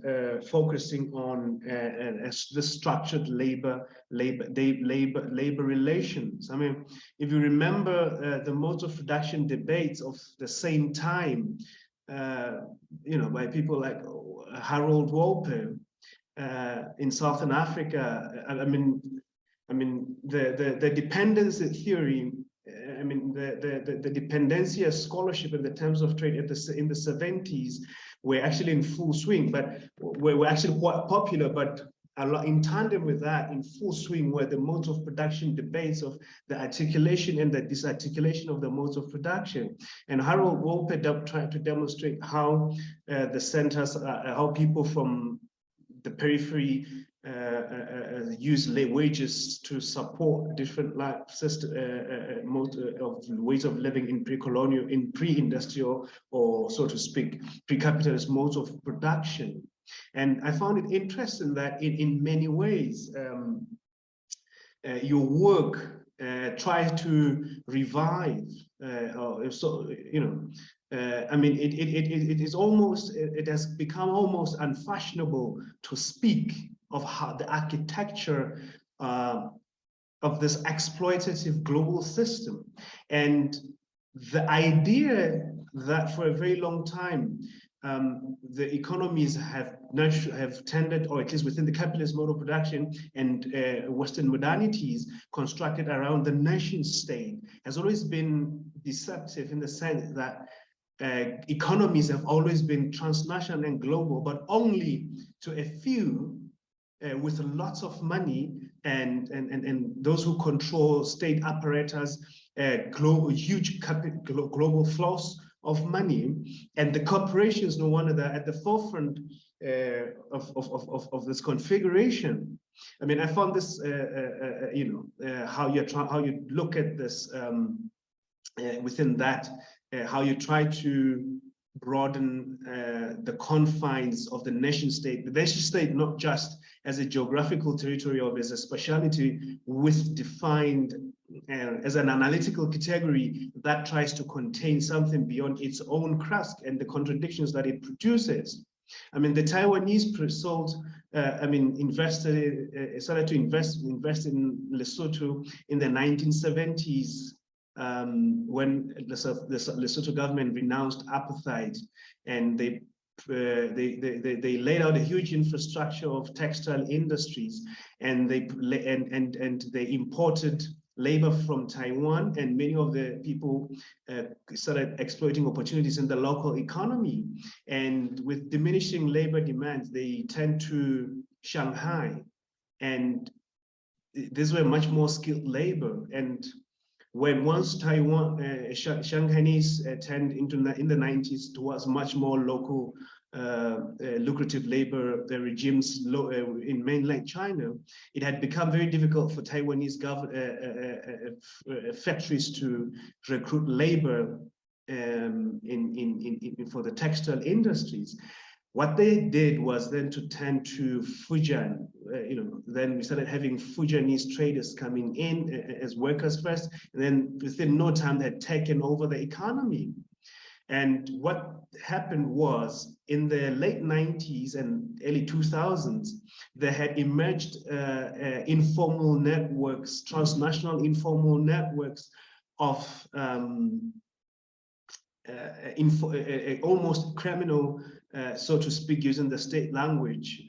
focusing on the structured labor relations. I mean, if you remember the modes of production debates of the same time, by people like Harold Walpole in Southern Africa. I mean, the dependency theory. I mean, the dependencia scholarship in the terms of trade in the 70s were actually in full swing, but were actually quite popular, but in tandem with that, in full swing were the modes of production debates of the articulation and the disarticulation of the modes of production. And Harold Walpole tried to demonstrate how the centers, how people from the periphery use wages to support different life system, modes of ways of living in pre-colonial, in pre-industrial, or so to speak, pre-capitalist modes of production. And I found it interesting that in many ways, your work tries to revive, I mean, it has become almost unfashionable to speak of how the architecture of this exploitative global system. And the idea that for a very long time, the economies have tended, or at least within the capitalist mode of production and Western modernities constructed around the nation state, has always been deceptive in the sense that economies have always been transnational and global, but only to a few with lots of money and those who control state apparatus, huge global flows of money, and the corporations, no wonder, they're at the forefront of this configuration. I mean, I found this, how you look at this within that, how you try to broaden the confines of the nation state. The nation state, not just as a geographical territory or as a speciality with defined as an analytical category that tries to contain something beyond its own crust and the contradictions that it produces. I mean, the Taiwanese started to invest in Lesotho in the 1970s. When the Lesotho government renounced apartheid, and they laid out a huge infrastructure of textile industries, and they imported labor from Taiwan, and many of the people started exploiting opportunities in the local economy. And with diminishing labor demands, they turned to Shanghai, and these were much more skilled labor. And when once Taiwan, Shanghainese turned in the 90s towards much more local, lucrative labor regimes in mainland China, it had become very difficult for Taiwanese factories to recruit labor for the textile industries. What they did was then to turn to Fujian. Then we started having Fujianese traders coming in as workers first, and then within no time they had taken over the economy. And what happened was in the late 90s and early 2000s, there had emerged informal networks, transnational informal networks of almost criminal, so to speak, using the state language,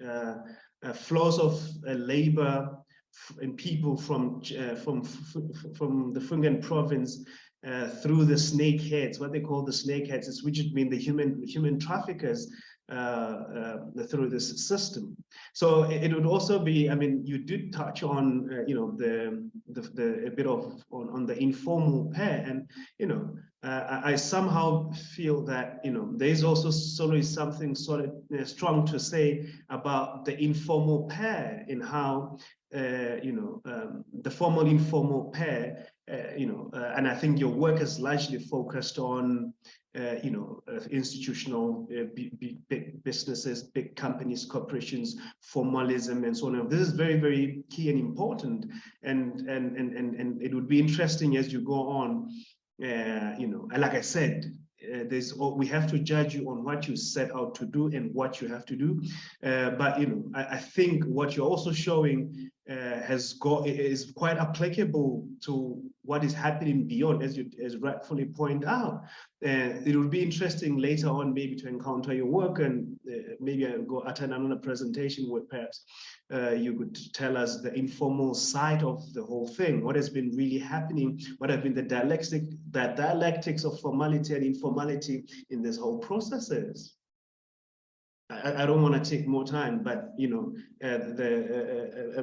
flows of labor and people from the Fujian province through the snakeheads, what they call the snakeheads, which would mean the human traffickers through this system. So it would also be, I mean, you did touch on, a bit of on the informal pair, and I somehow feel that there's also sort of something sort of strong to say about the informal pair in how the formal informal pair, and I think your work is largely focused on institutional big businesses, big companies, corporations, formalism, and so on. This is very, very key and important, and it would be interesting as you go on. Like I said, we have to judge you on what you set out to do and what you have to do. But I think what you're also showing is quite applicable to what is happening beyond, as rightfully point out. It will be interesting later on maybe to encounter your work, and maybe I'll go attend another presentation where perhaps you could tell us the informal side of the whole thing, what has been really happening, what have been the dialectics of formality and informality in this whole processes. I don't want to take more time, but I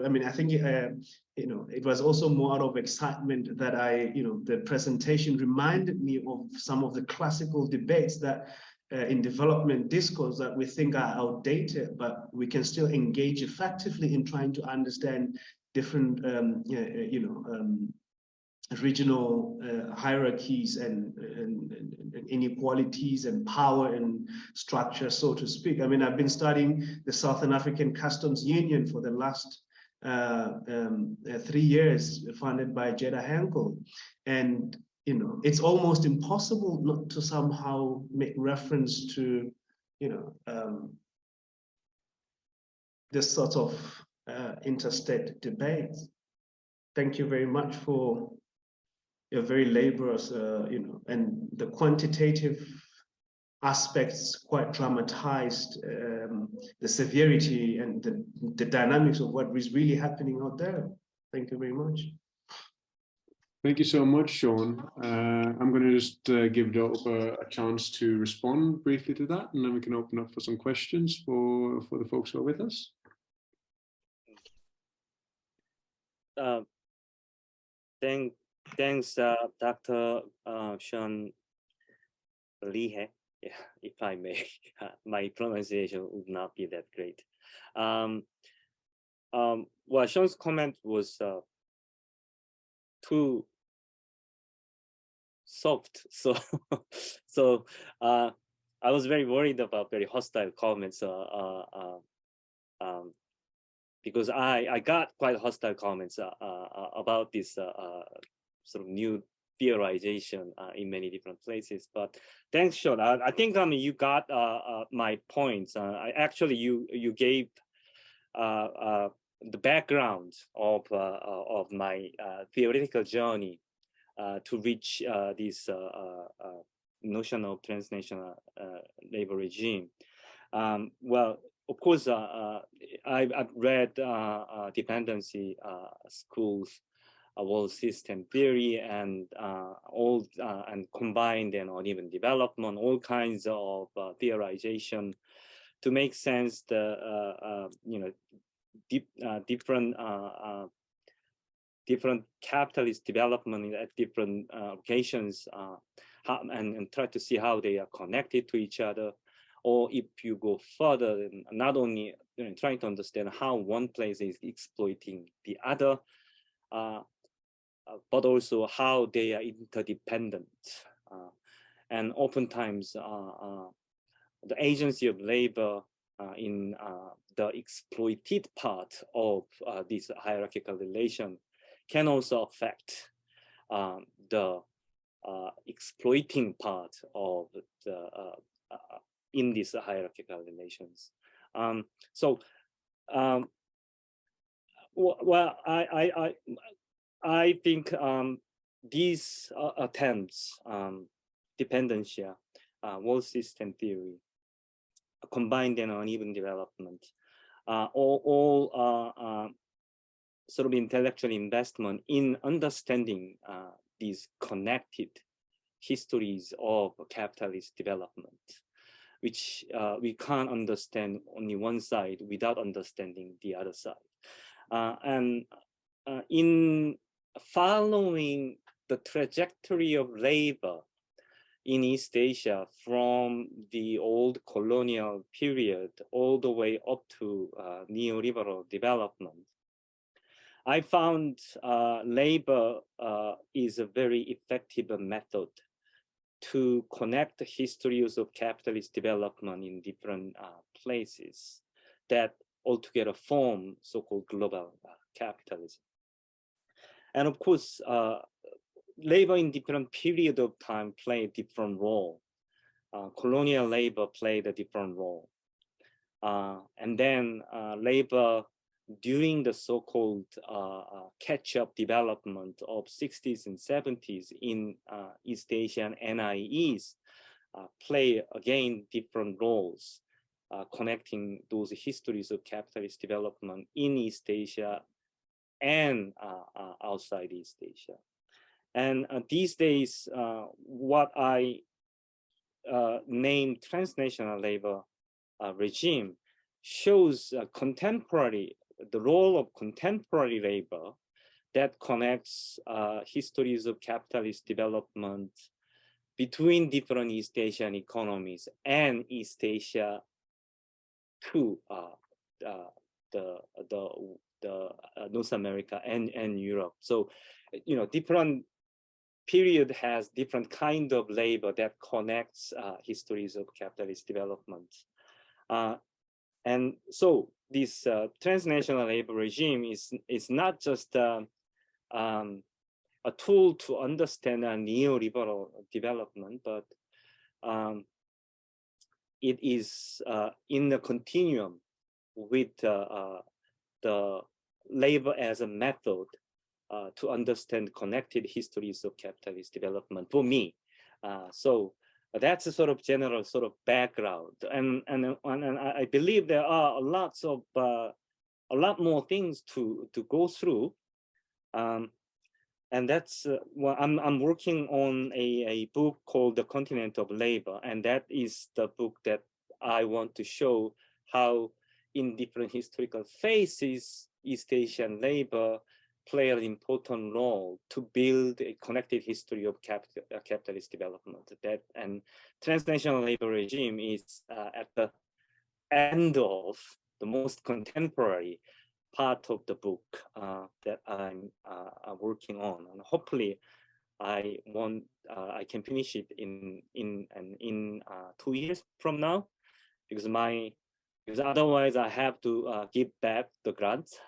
mean, I think it was also more out of excitement that the presentation reminded me of some of the classical debates that in development discourse that we think are outdated, but we can still engage effectively in trying to understand different regional hierarchies and inequalities and power and structure, so to speak. I mean, I've been studying the Southern African Customs Union for the last 3 years, funded by Jetta Henkel. And, it's almost impossible not to somehow make reference to, this sort of interstate debates. Thank you very much for your very laborious, and the quantitative aspects quite dramatized, the severity and the dynamics of what is really happening out there. Thank you very much. Thank you so much, Sean. I'm going to just give Dae-Oup a chance to respond briefly to that, and then we can open up for some questions for the folks who are with us. Thanks, Dr. Sean Lee. Yeah, if I may, my pronunciation would not be that great. Well, Sean's comment was too soft, so I was very worried about very hostile comments. Because I got quite hostile comments about this sort of new theorization in many different places. But thanks, Sean. I think you got my points. Actually, you gave the background of my theoretical journey to reach this notion of transnational labor regime. Well, of course, I've read dependency schools, world system theory, and and combined and uneven development, all kinds of theorization to make sense the different capitalist development at different locations, and try to see how they are connected to each other. Or if you go further, not only trying to understand how one place is exploiting the other, but also how they are interdependent. And oftentimes, the agency of labor in the exploited part of this hierarchical relation can also affect the exploiting part of the in these hierarchical relations. Well, I think these attempts, dependentia, world system theory, combined and uneven development, all sort of intellectual investment in understanding these connected histories of capitalist development, which we can't understand only one side without understanding the other side. And in following the trajectory of labor in East Asia from the old colonial period all the way up to neoliberal development, I found labor is a very effective method to connect the histories of capitalist development in different places that altogether form so-called global capitalism. And of course, labor in different period of time play a different role. Colonial labor played a different role. And then labor during the so-called catch-up development of 60s and 70s in East Asian NIEs play again different roles, connecting those histories of capitalist development in East Asia and outside East Asia. And these days, what I name transnational labor regime shows the role of contemporary labor that connects histories of capitalist development between different East Asian economies and East Asia to the North America and Europe. So, you know, different period has different kind of labor that connects histories of capitalist development. And so this transnational labor regime is not just a tool to understand a neoliberal development, but it is in the continuum with the labor as a method to understand connected histories of capitalist development for me. So that's a sort of general sort of background, and I believe there are a lot more things to go through, and that's well, I'm working on a book called The Continent of Labor, and that is the book that I want to show how in different historical phases East Asian labor play an important role to build a connected history of capitalist development. That and transnational labor regime is at the end of the most contemporary part of the book that I'm working on, and hopefully I can finish it in 2 years from now, because otherwise I have to give back the grants.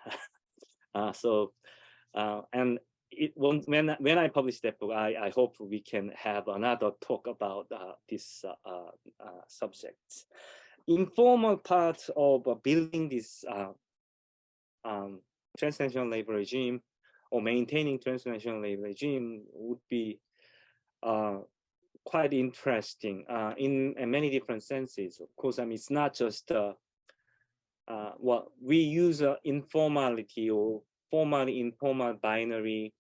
And it won't, when I publish that book, I hope we can have another talk about this subject. Informal part of building this transnational labor regime or maintaining transnational labor regime would be quite interesting in many different senses. Of course, I mean, it's not just what we use informality or formal informal binary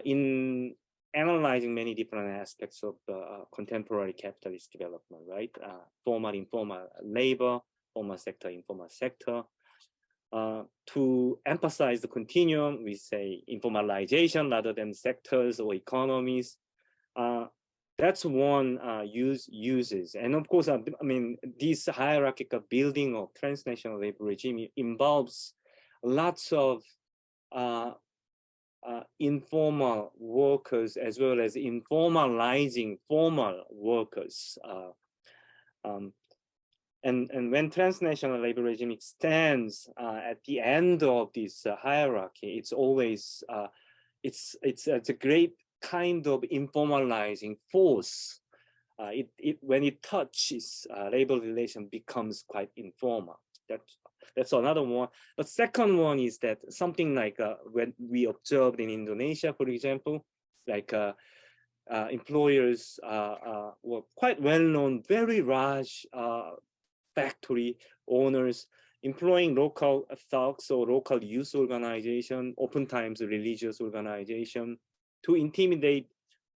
in analyzing many different aspects of contemporary capitalist development, right? Formal, informal labor, formal sector, informal sector. To emphasize the continuum, we say informalization rather than sectors or economies. That's one uses. And of course, I mean, this hierarchical building of transnational labor regime involves lots of informal workers as well as informalizing formal workers. And when transnational labor regime extends at the end of this hierarchy, it's always it's a great kind of informalizing force. When it touches labor relation becomes quite informal. That's another one. But second one is that something like when we observed in Indonesia, for example, like employers were quite well-known, very large factory owners employing local thugs or local youth organization, oftentimes religious organization, to intimidate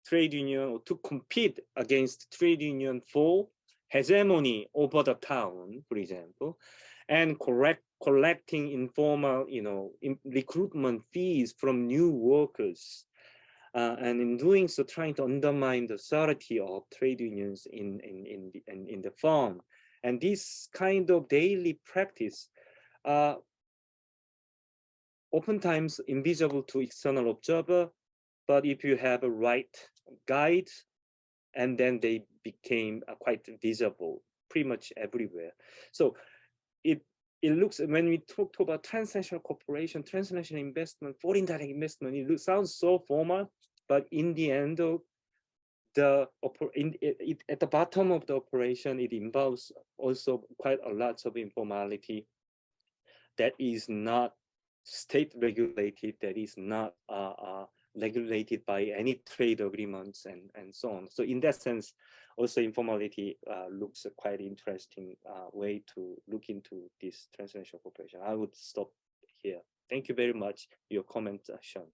trade union or to compete against trade union for hegemony over the town, for example, and collecting informal, recruitment fees from new workers. And in doing so, trying to undermine the authority of trade unions in the firm. And this kind of daily practice oftentimes invisible to external observer, but if you have a right guide, and then they became quite visible pretty much everywhere. So it looks, when we talk about transnational cooperation, transnational investment, foreign direct investment, it sounds so formal, but in the end, at the bottom of the operation, it involves also quite a lot of informality that is not state regulated, that is not regulated by any trade agreements and so on. So in that sense, also informality looks a quite interesting way to look into this transnational cooperation. I would stop here. Thank you very much for your comment, Sean.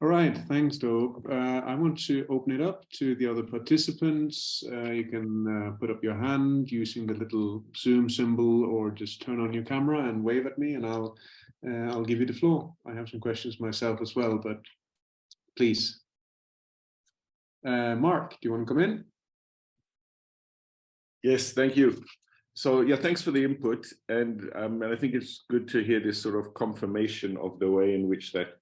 All right, thanks, Dae-Oup. I want to open it up to the other participants. You can put up your hand using the little Zoom symbol, or just turn on your camera and wave at me, and I'll give you the floor. I have some questions myself as well, but please. Mark, do you want to come in? Yes, thank you. So yeah, thanks for the input, and I think it's good to hear this sort of confirmation of the way in which that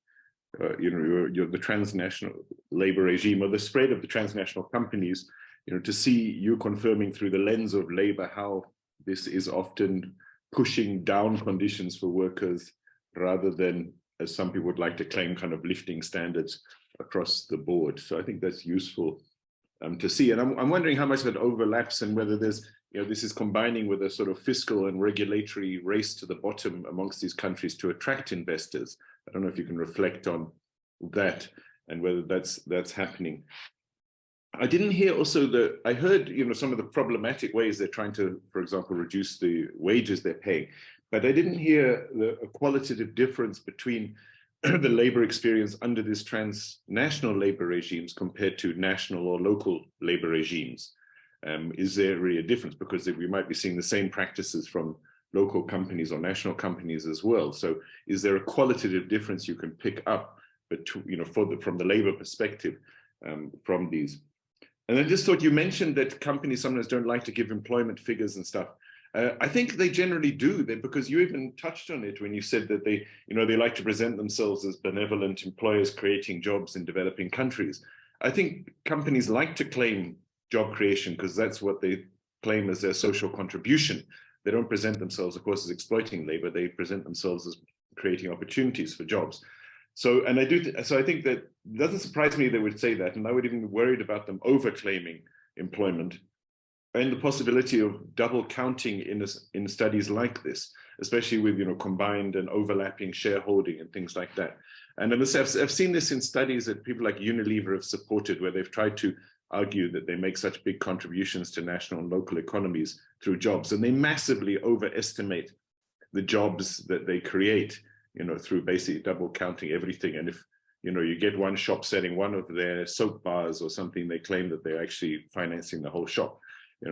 the transnational labor regime, or the spread of the transnational companies, to see you confirming through the lens of labor how this is often pushing down conditions for workers rather than, as some people would like to claim, kind of lifting standards across the board. So I think that's useful to see. And I'm wondering how much that overlaps, and whether there's, this is combining with a sort of fiscal and regulatory race to the bottom amongst these countries to attract investors. I don't know if you can reflect on that and whether that's happening. I didn't hear also I heard, some of the problematic ways they're trying to, for example, reduce the wages they're paying, but I didn't hear a qualitative difference between the labor experience under this transnational labor regimes compared to national or local labor regimes. Is there really a difference? Because we might be seeing the same practices from local companies or national companies as well. So is there a qualitative difference you can pick up, from the labor perspective from these? And I just thought, you mentioned that companies sometimes don't like to give employment figures and stuff. I think they generally do, because you even touched on it when you said that they like to present themselves as benevolent employers creating jobs in developing countries. I think companies like to claim job creation because that's what they claim as their social contribution. They don't present themselves, of course, as exploiting labor. They present themselves as creating opportunities for jobs. So, and I think that it doesn't surprise me they would say that, and I would even be worried about them over-claiming employment and the possibility of double counting in studies like this, especially with combined and overlapping shareholding and things like that. And I must say, I've seen this in studies that people like Unilever have supported, where they've tried to argue that they make such big contributions to national and local economies through jobs, and they massively overestimate the jobs that they create, through basically double counting everything. And if you get one shop selling one of their soap bars or something, they claim that they're actually financing the whole shop,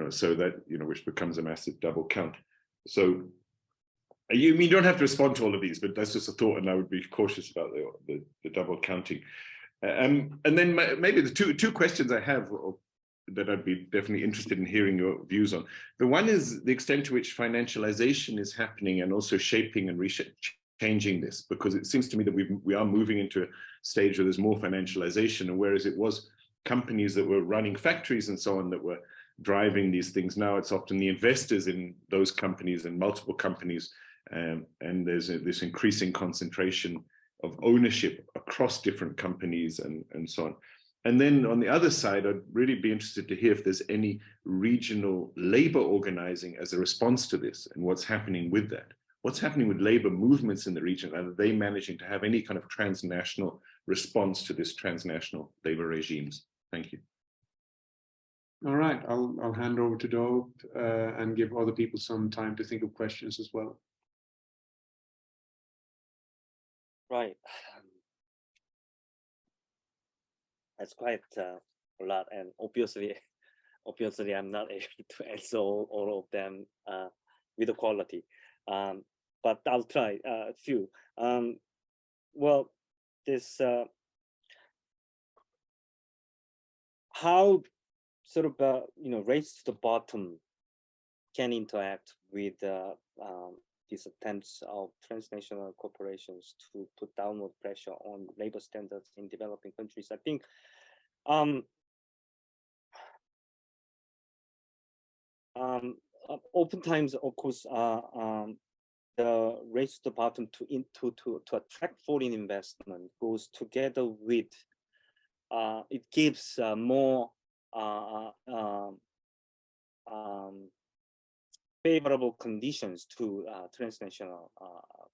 so that which becomes a massive double count. So you don't have to respond to all of these, but that's just a thought, and I would be cautious about the double counting. And then maybe the two questions I have that I'd be definitely interested in hearing your views on. The one is the extent to which financialization is happening and also shaping and changing this, because it seems to me that we are moving into a stage where there's more financialization, and whereas it was companies that were running factories and so on that were driving these things. Now it's often the investors in those companies and multiple companies, and there's this increasing concentration of ownership across different companies and so on. And then on the other side, I'd really be interested to hear if there's any regional labor organizing as a response to this and what's happening with that. What's happening with labor movements in the region? Are they managing to have any kind of transnational response to this transnational labor regimes? Thank you. All right, I'll hand over to Dae-Oup and give other people some time to think of questions as well. Right. That's quite a lot, and obviously I'm not able to answer all of them with the quality, but I'll try a few. Well, this how sort of race to the bottom can interact with these attempts of transnational corporations to put downward pressure on labor standards in developing countries. I think oftentimes, of course, the race to the bottom to attract foreign investment goes together with it gives more favorable conditions to transnational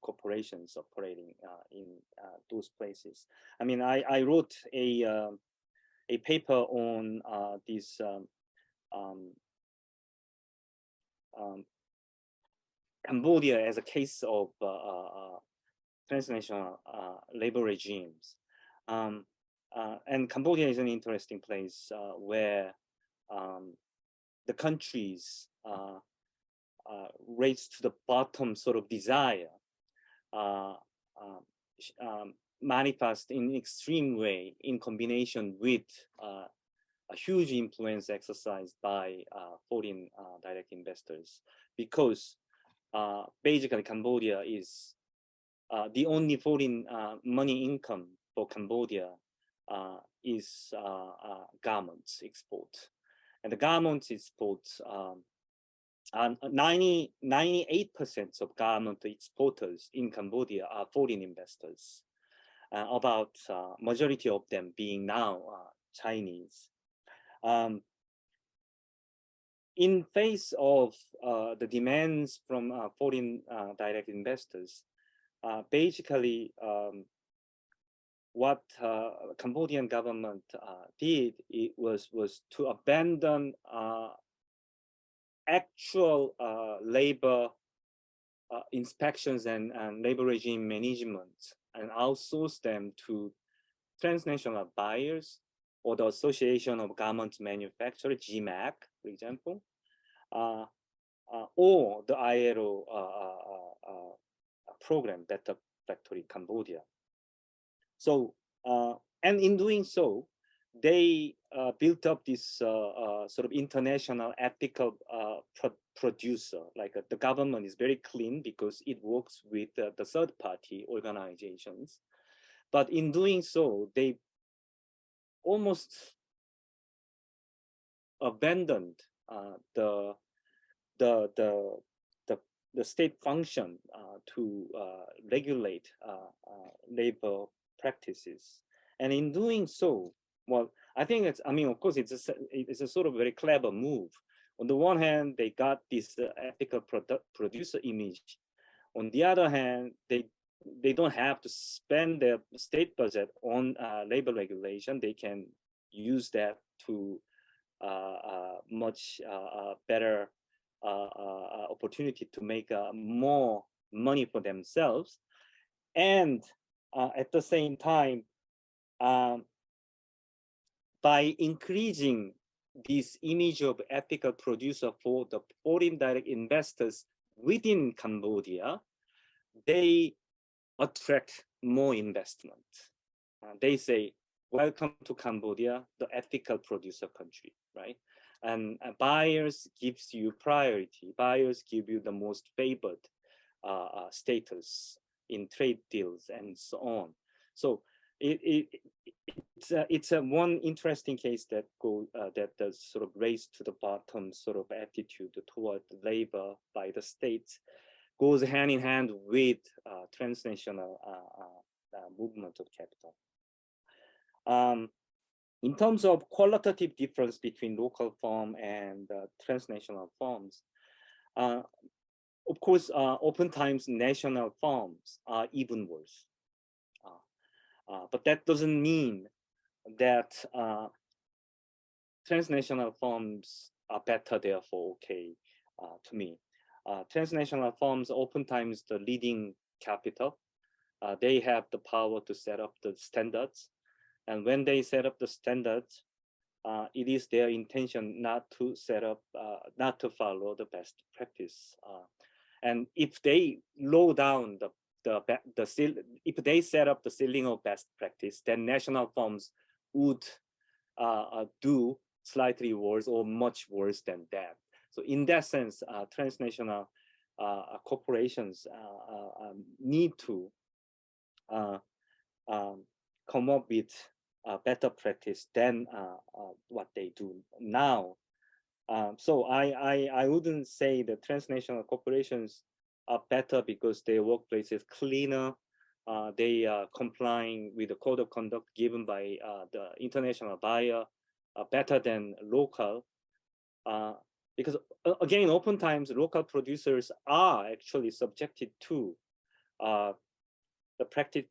corporations operating in those places. I mean, I wrote a paper on this Cambodia as a case of transnational labor regimes. And Cambodia is an interesting place where the country's race to the bottom sort of desire manifest in an extreme way in combination with a huge influence exercised by foreign direct investors, because basically Cambodia is the only foreign money income for Cambodia is garments export, and the garments export 98% of garment exporters in Cambodia are foreign investors, about majority of them being now Chinese. In face of the demands from foreign direct investors, basically what Cambodian government did was to abandon actual labor inspections and labor regime management and outsource them to transnational buyers or the Association of Garment Manufacturers, GMAC, for example, or the ILO program, Better Factory Cambodia. So, and in doing so, they built up this sort of international ethical producer. Like the government is very clean because it works with the third-party organizations. But in doing so, they almost abandoned the state function to regulate labor practices. And in doing so, well, I think it's, I mean, of course, it's a sort of very clever move. On the one hand, they got this ethical producer image. On the other hand, they don't have to spend their state budget on labor regulation. They can use that to much better opportunity to make more money for themselves. And at the same time, by increasing this image of ethical producer for the foreign direct investors within Cambodia, they attract more investment. They say, welcome to Cambodia, the ethical producer country, right? And buyers gives you priority. Buyers give you the most favored status in trade deals and so on. So it's a one interesting case that that does sort of race to the bottom sort of attitude toward labor by the states, goes hand in hand with transnational movement of capital. In terms of qualitative difference between local firm and transnational firms, of course, oftentimes national firms are even worse. But that doesn't mean that transnational firms are better, therefore okay to me. Transnational firms, oftentimes the leading capital, they have the power to set up the standards. And when they set up the standards, it is their intention not to set up, not to follow the best practice. And if they low down if they set up the ceiling of best practice, then national firms would do slightly worse or much worse than that. So in that sense, transnational corporations need to come up with better practice than what they do now. So I wouldn't say that transnational corporations are better because their workplace is cleaner. They are complying with the code of conduct given by the international buyer better than local. Because again, oftentimes local producers are actually subjected to the practice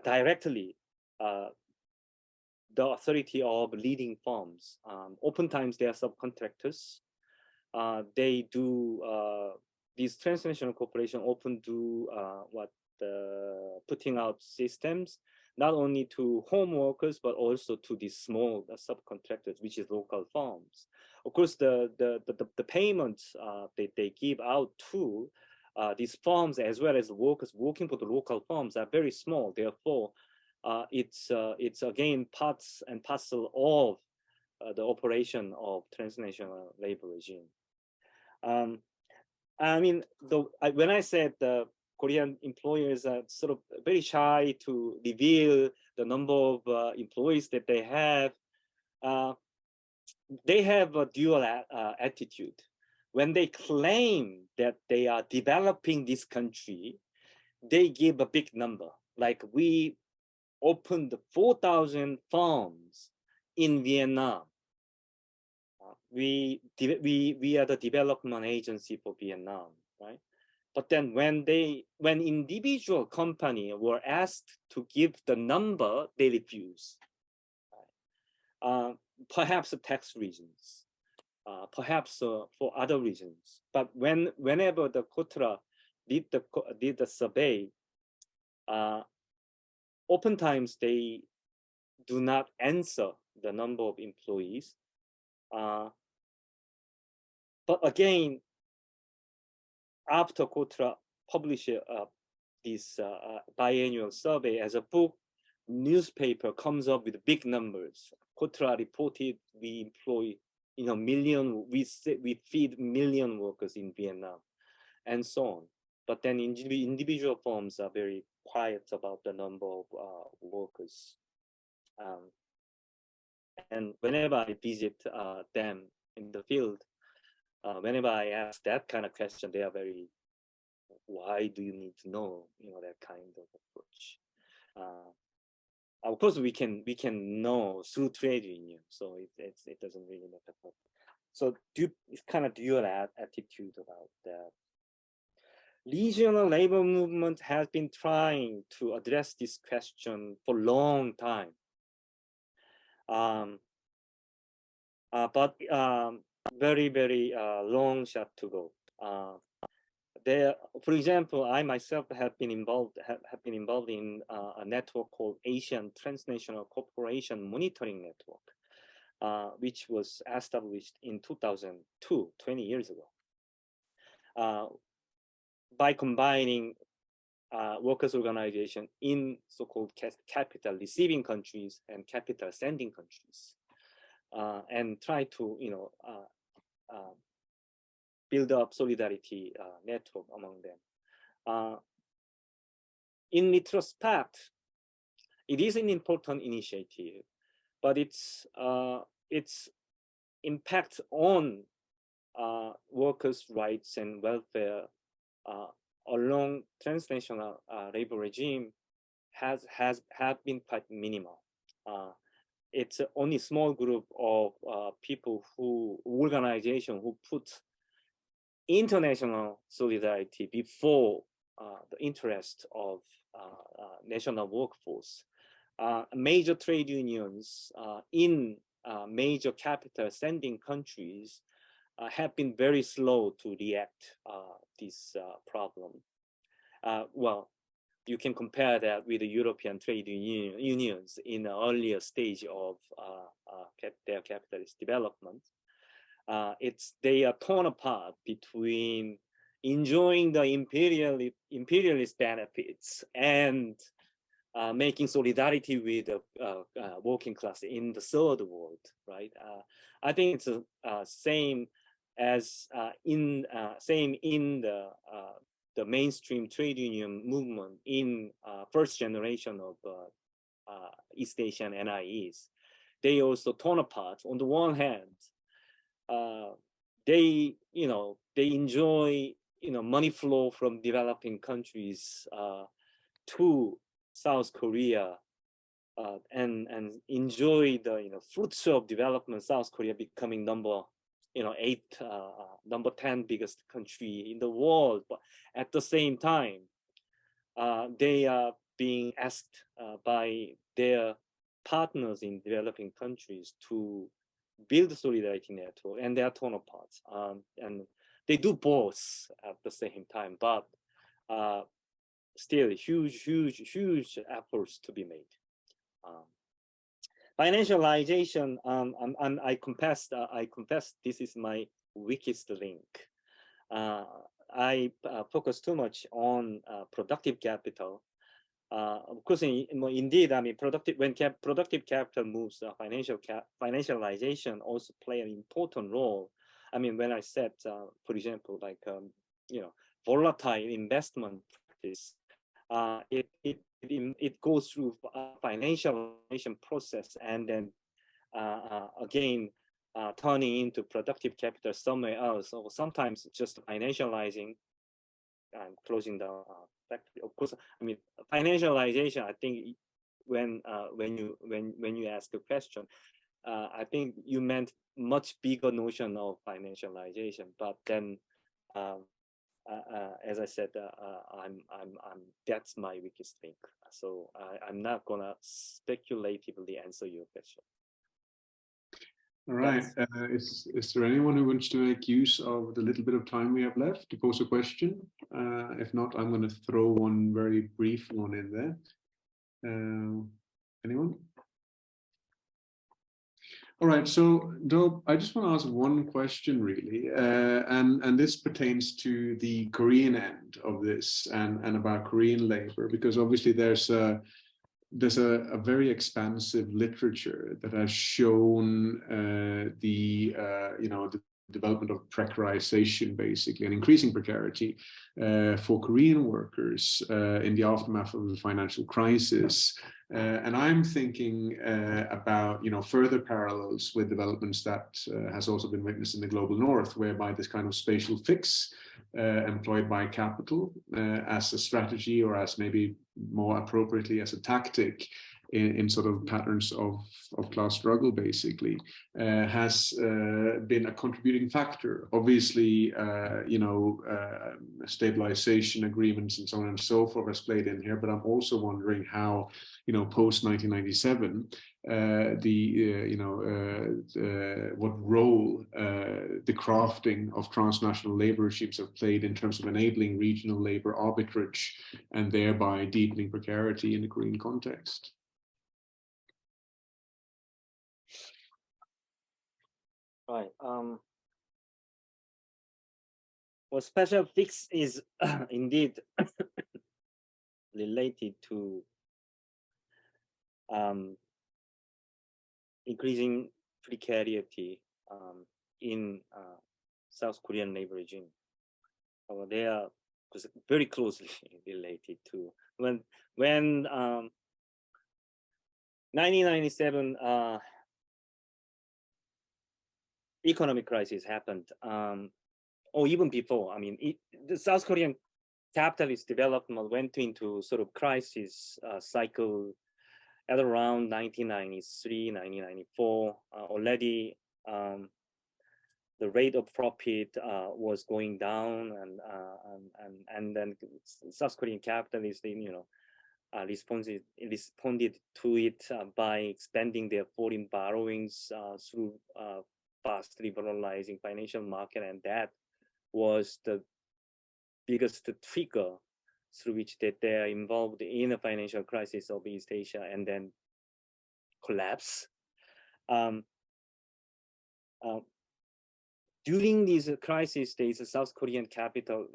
directly the authority of leading firms. Oftentimes they are subcontractors. They do these transnational corporations often do putting out systems not only to home workers but also to these small subcontractors, which is local firms. Of course, the payments they give out to these firms as well as workers working for the local firms are very small. Therefore, it's again parts and parcel of the operation of transnational labor regime. I mean, when I said the Korean employers are sort of very shy to reveal the number of employees that they have a dual attitude. When they claim that they are developing this country, they give a big number. Like, we opened 4,000 firms in Vietnam. We are the development agency for Vietnam, right? But then when individual company were asked to give the number, they refuse. Perhaps for tax reasons, perhaps for other reasons. But whenever the KOTRA did the survey, oftentimes they do not answer the number of employees. But again, after KOTRA published this biannual survey as a book, newspaper comes up with big numbers. KOTRA reported we employ, we feed million workers in Vietnam, and so on. But then individual firms are very quiet about the number of workers. And whenever I visit them in the field, whenever I ask that kind of question, they are very, why do you need to know, that kind of approach? Of course, we can know through trade union, so it doesn't really matter. So it's kind of dual attitude about that. Regional labor movement has been trying to address this question for a long time. But very, very long shot to go. For example, I myself have been involved in a network called Asian Transnational Corporation Monitoring Network, which was established in 2002, 20 years ago, by combining workers' organization in so-called capital receiving countries and capital sending countries, and try to build up solidarity network among them. In retrospect, it is an important initiative, but its impact on workers' rights and welfare along transnational labor regime have been quite minimal. It's only small group of organization who put international solidarity before the interest of national workforce. Major trade unions in major capital sending countries have been very slow to react this problem. Well, you can compare that with the European trade unions in the earlier stage of their capitalist development. They are torn apart between enjoying the imperialist benefits and making solidarity with the working class in the third world, right? I think it's same in the mainstream trade union movement in first generation of East Asian NIEs. They also torn apart. On the one hand, they enjoy money flow from developing countries to South Korea and enjoy the fruits of development. South Korea becoming number 10 biggest country in the world, but at the same time, they are being asked by their partners in developing countries to build a solidarity network, and they are torn apart. And they do both at the same time, but still huge efforts to be made. Financialization, I confess this is my weakest link. I focus too much on productive capital. Of course, indeed, I mean, productive capital moves, financialization also play an important role. I mean, when I said, for example, like volatile investment practice, it goes through financialization process and then again turning into productive capital somewhere else, or sometimes just financializing and closing the factory. Of course, I mean financialization. I think when you ask the question, I think you meant much bigger notion of financialization. But then, as I said, that's my weakest link. So I'm not gonna speculatively answer your question. All right. Is there anyone who wants to make use of the little bit of time we have left to pose a question? If not, I'm going to throw one very brief one in there. Anyone? All right. So, Dae-Oup, I just want to ask one question, really, and this pertains to the Korean end of this and about Korean labor, because obviously there's a very expansive literature that has shown the development of precarization, basically, and increasing precarity for Korean workers in the aftermath of the financial crisis. And I'm thinking about further parallels with developments that has also been witnessed in the global north, whereby this kind of spatial fix employed by capital as a strategy, or as maybe more appropriately as a tactic in sort of patterns of class struggle, basically, has been a contributing factor. Obviously, stabilization agreements and so on and so forth has played in here, but I'm also wondering how, post 1997, what role the crafting of transnational labor regimes have played in terms of enabling regional labor arbitrage and thereby deepening precarity in the Korean context. Right. Well, special fix is indeed related to increasing precarity in South Korean labor regime. They are very closely related to when 1997 economic crisis happened, or even before. I mean, the South Korean capitalist development went into sort of crisis cycle at around 1993, 1994. Already, the rate of profit was going down, and then South Korean capitalists, responded to it by expanding their foreign borrowings through fast liberalizing financial market, and that was the biggest trigger through which that they are involved in a financial crisis of East Asia and then collapse. During these crisis days, the South Korean capital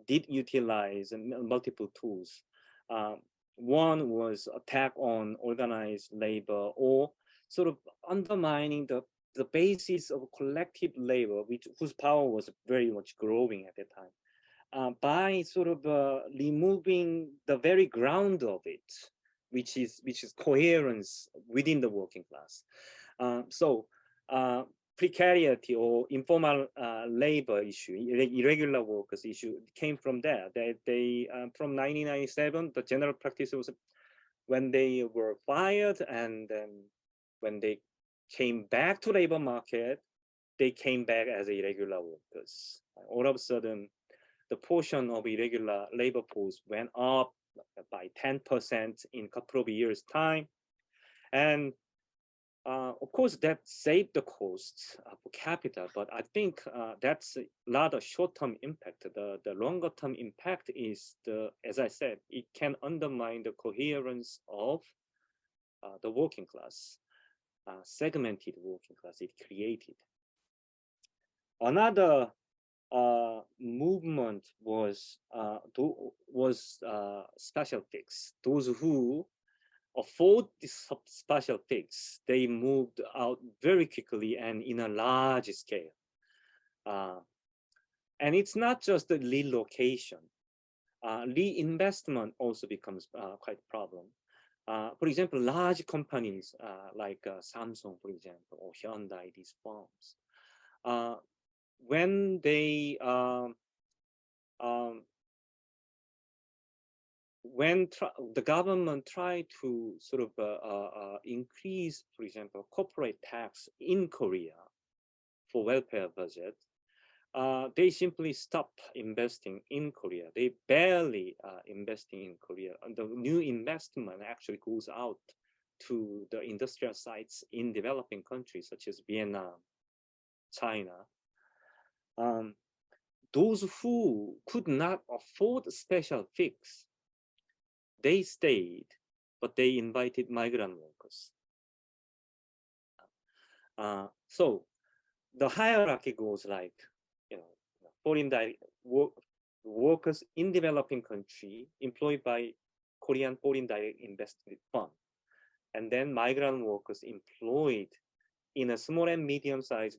did utilize multiple tools. One was attack on organized labor, or sort of undermining the basis of collective labor, whose power was very much growing at that time, by sort of removing the very ground of it, which is coherence within the working class. Precarity or informal labor issue, irregular workers issue came from there. They from 1997, the general practice was when they were fired and then when they came back to labor market, they came back as irregular workers. All of a sudden, the portion of irregular labor force went up by 10% in a couple of years' time. And of course, that saved the costs per capita, but I think that's a lot of short-term impact. The longer-term impact is, as I said, it can undermine the coherence of the working class, segmented working class it created. Another movement was special fix. Those who afford this special fix, they moved out very quickly and in a large scale. And it's not just the relocation. Reinvestment also becomes quite a problem. For example, large companies like Samsung, for example, or Hyundai, these firms, when they when the government tried to sort of increase, for example, corporate tax in Korea for welfare budget, they simply stop investing in Korea. They barely investing in Korea. And the new investment actually goes out to the industrial sites in developing countries such as Vietnam, China. Those who could not afford special fix, they stayed, but they invited migrant workers. So the hierarchy goes like, foreign direct workers in developing country employed by Korean foreign direct investment fund, and then migrant workers employed in a small and medium-sized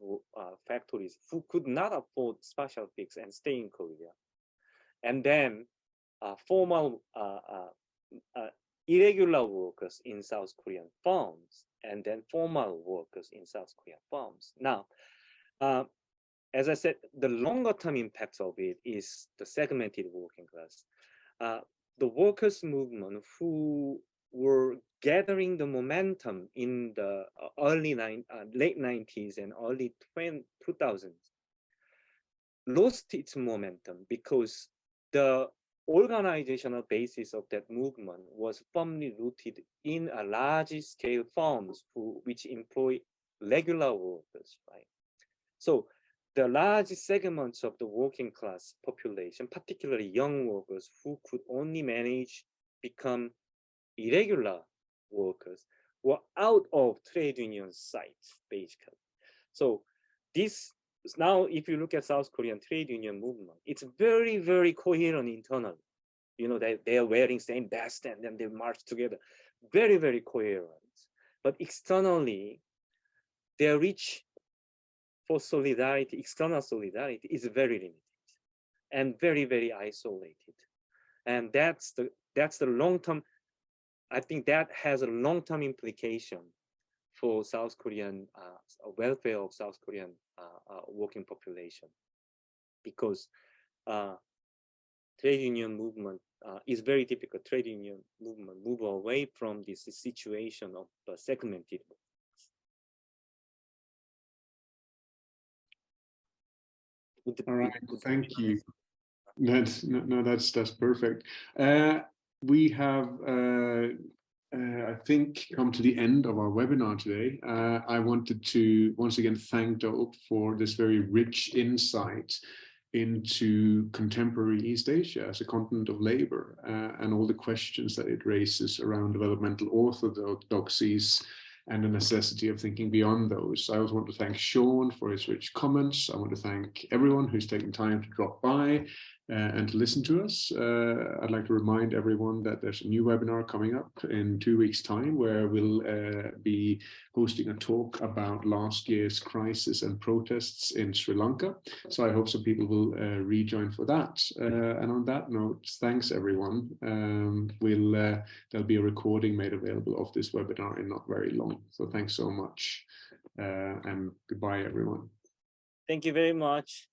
factories who could not afford special fix and stay in Korea, and then formal irregular workers in South Korean firms, and then formal workers in South Korean firms. Now, as I said, the longer-term impact of it is the segmented working class. The workers' movement who were gathering the momentum in the late 90s and early 2000s lost its momentum because the organizational basis of that movement was firmly rooted in a large-scale firms which employ regular workers, right? So the large segments of the working class population, particularly young workers who could only manage become irregular workers, were out of trade union sites, basically. So this now, if you look at South Korean trade union movement, it's very, very coherent internally. They are wearing same vest and then they march together. Very, very coherent. But externally, their reach for solidarity, external solidarity, is very limited and very, very isolated. And that's the long-term I think that has a long-term implication for South Korean welfare of South Korean working population, because trade union movement is very typical. Trade union movement move away from this situation of segmented. All right, thank you. That's perfect. We have, I think, come to the end of our webinar today. I wanted to once again thank Dae-Oup for this very rich insight into contemporary East Asia as a continent of labor, and all the questions that it raises around developmental orthodoxies and the necessity of thinking beyond those. I also want to thank Sean for his rich comments. I want to thank everyone who's taken time to drop by and to listen to us. I'd like to remind everyone that there's a new webinar coming up in 2 weeks' time, where we'll be hosting a talk about last year's crisis and protests in Sri Lanka. So I hope some people will rejoin for that. And on that note, thanks everyone. There'll be a recording made available of this webinar in not very long. So thanks so much, and goodbye everyone. Thank you very much.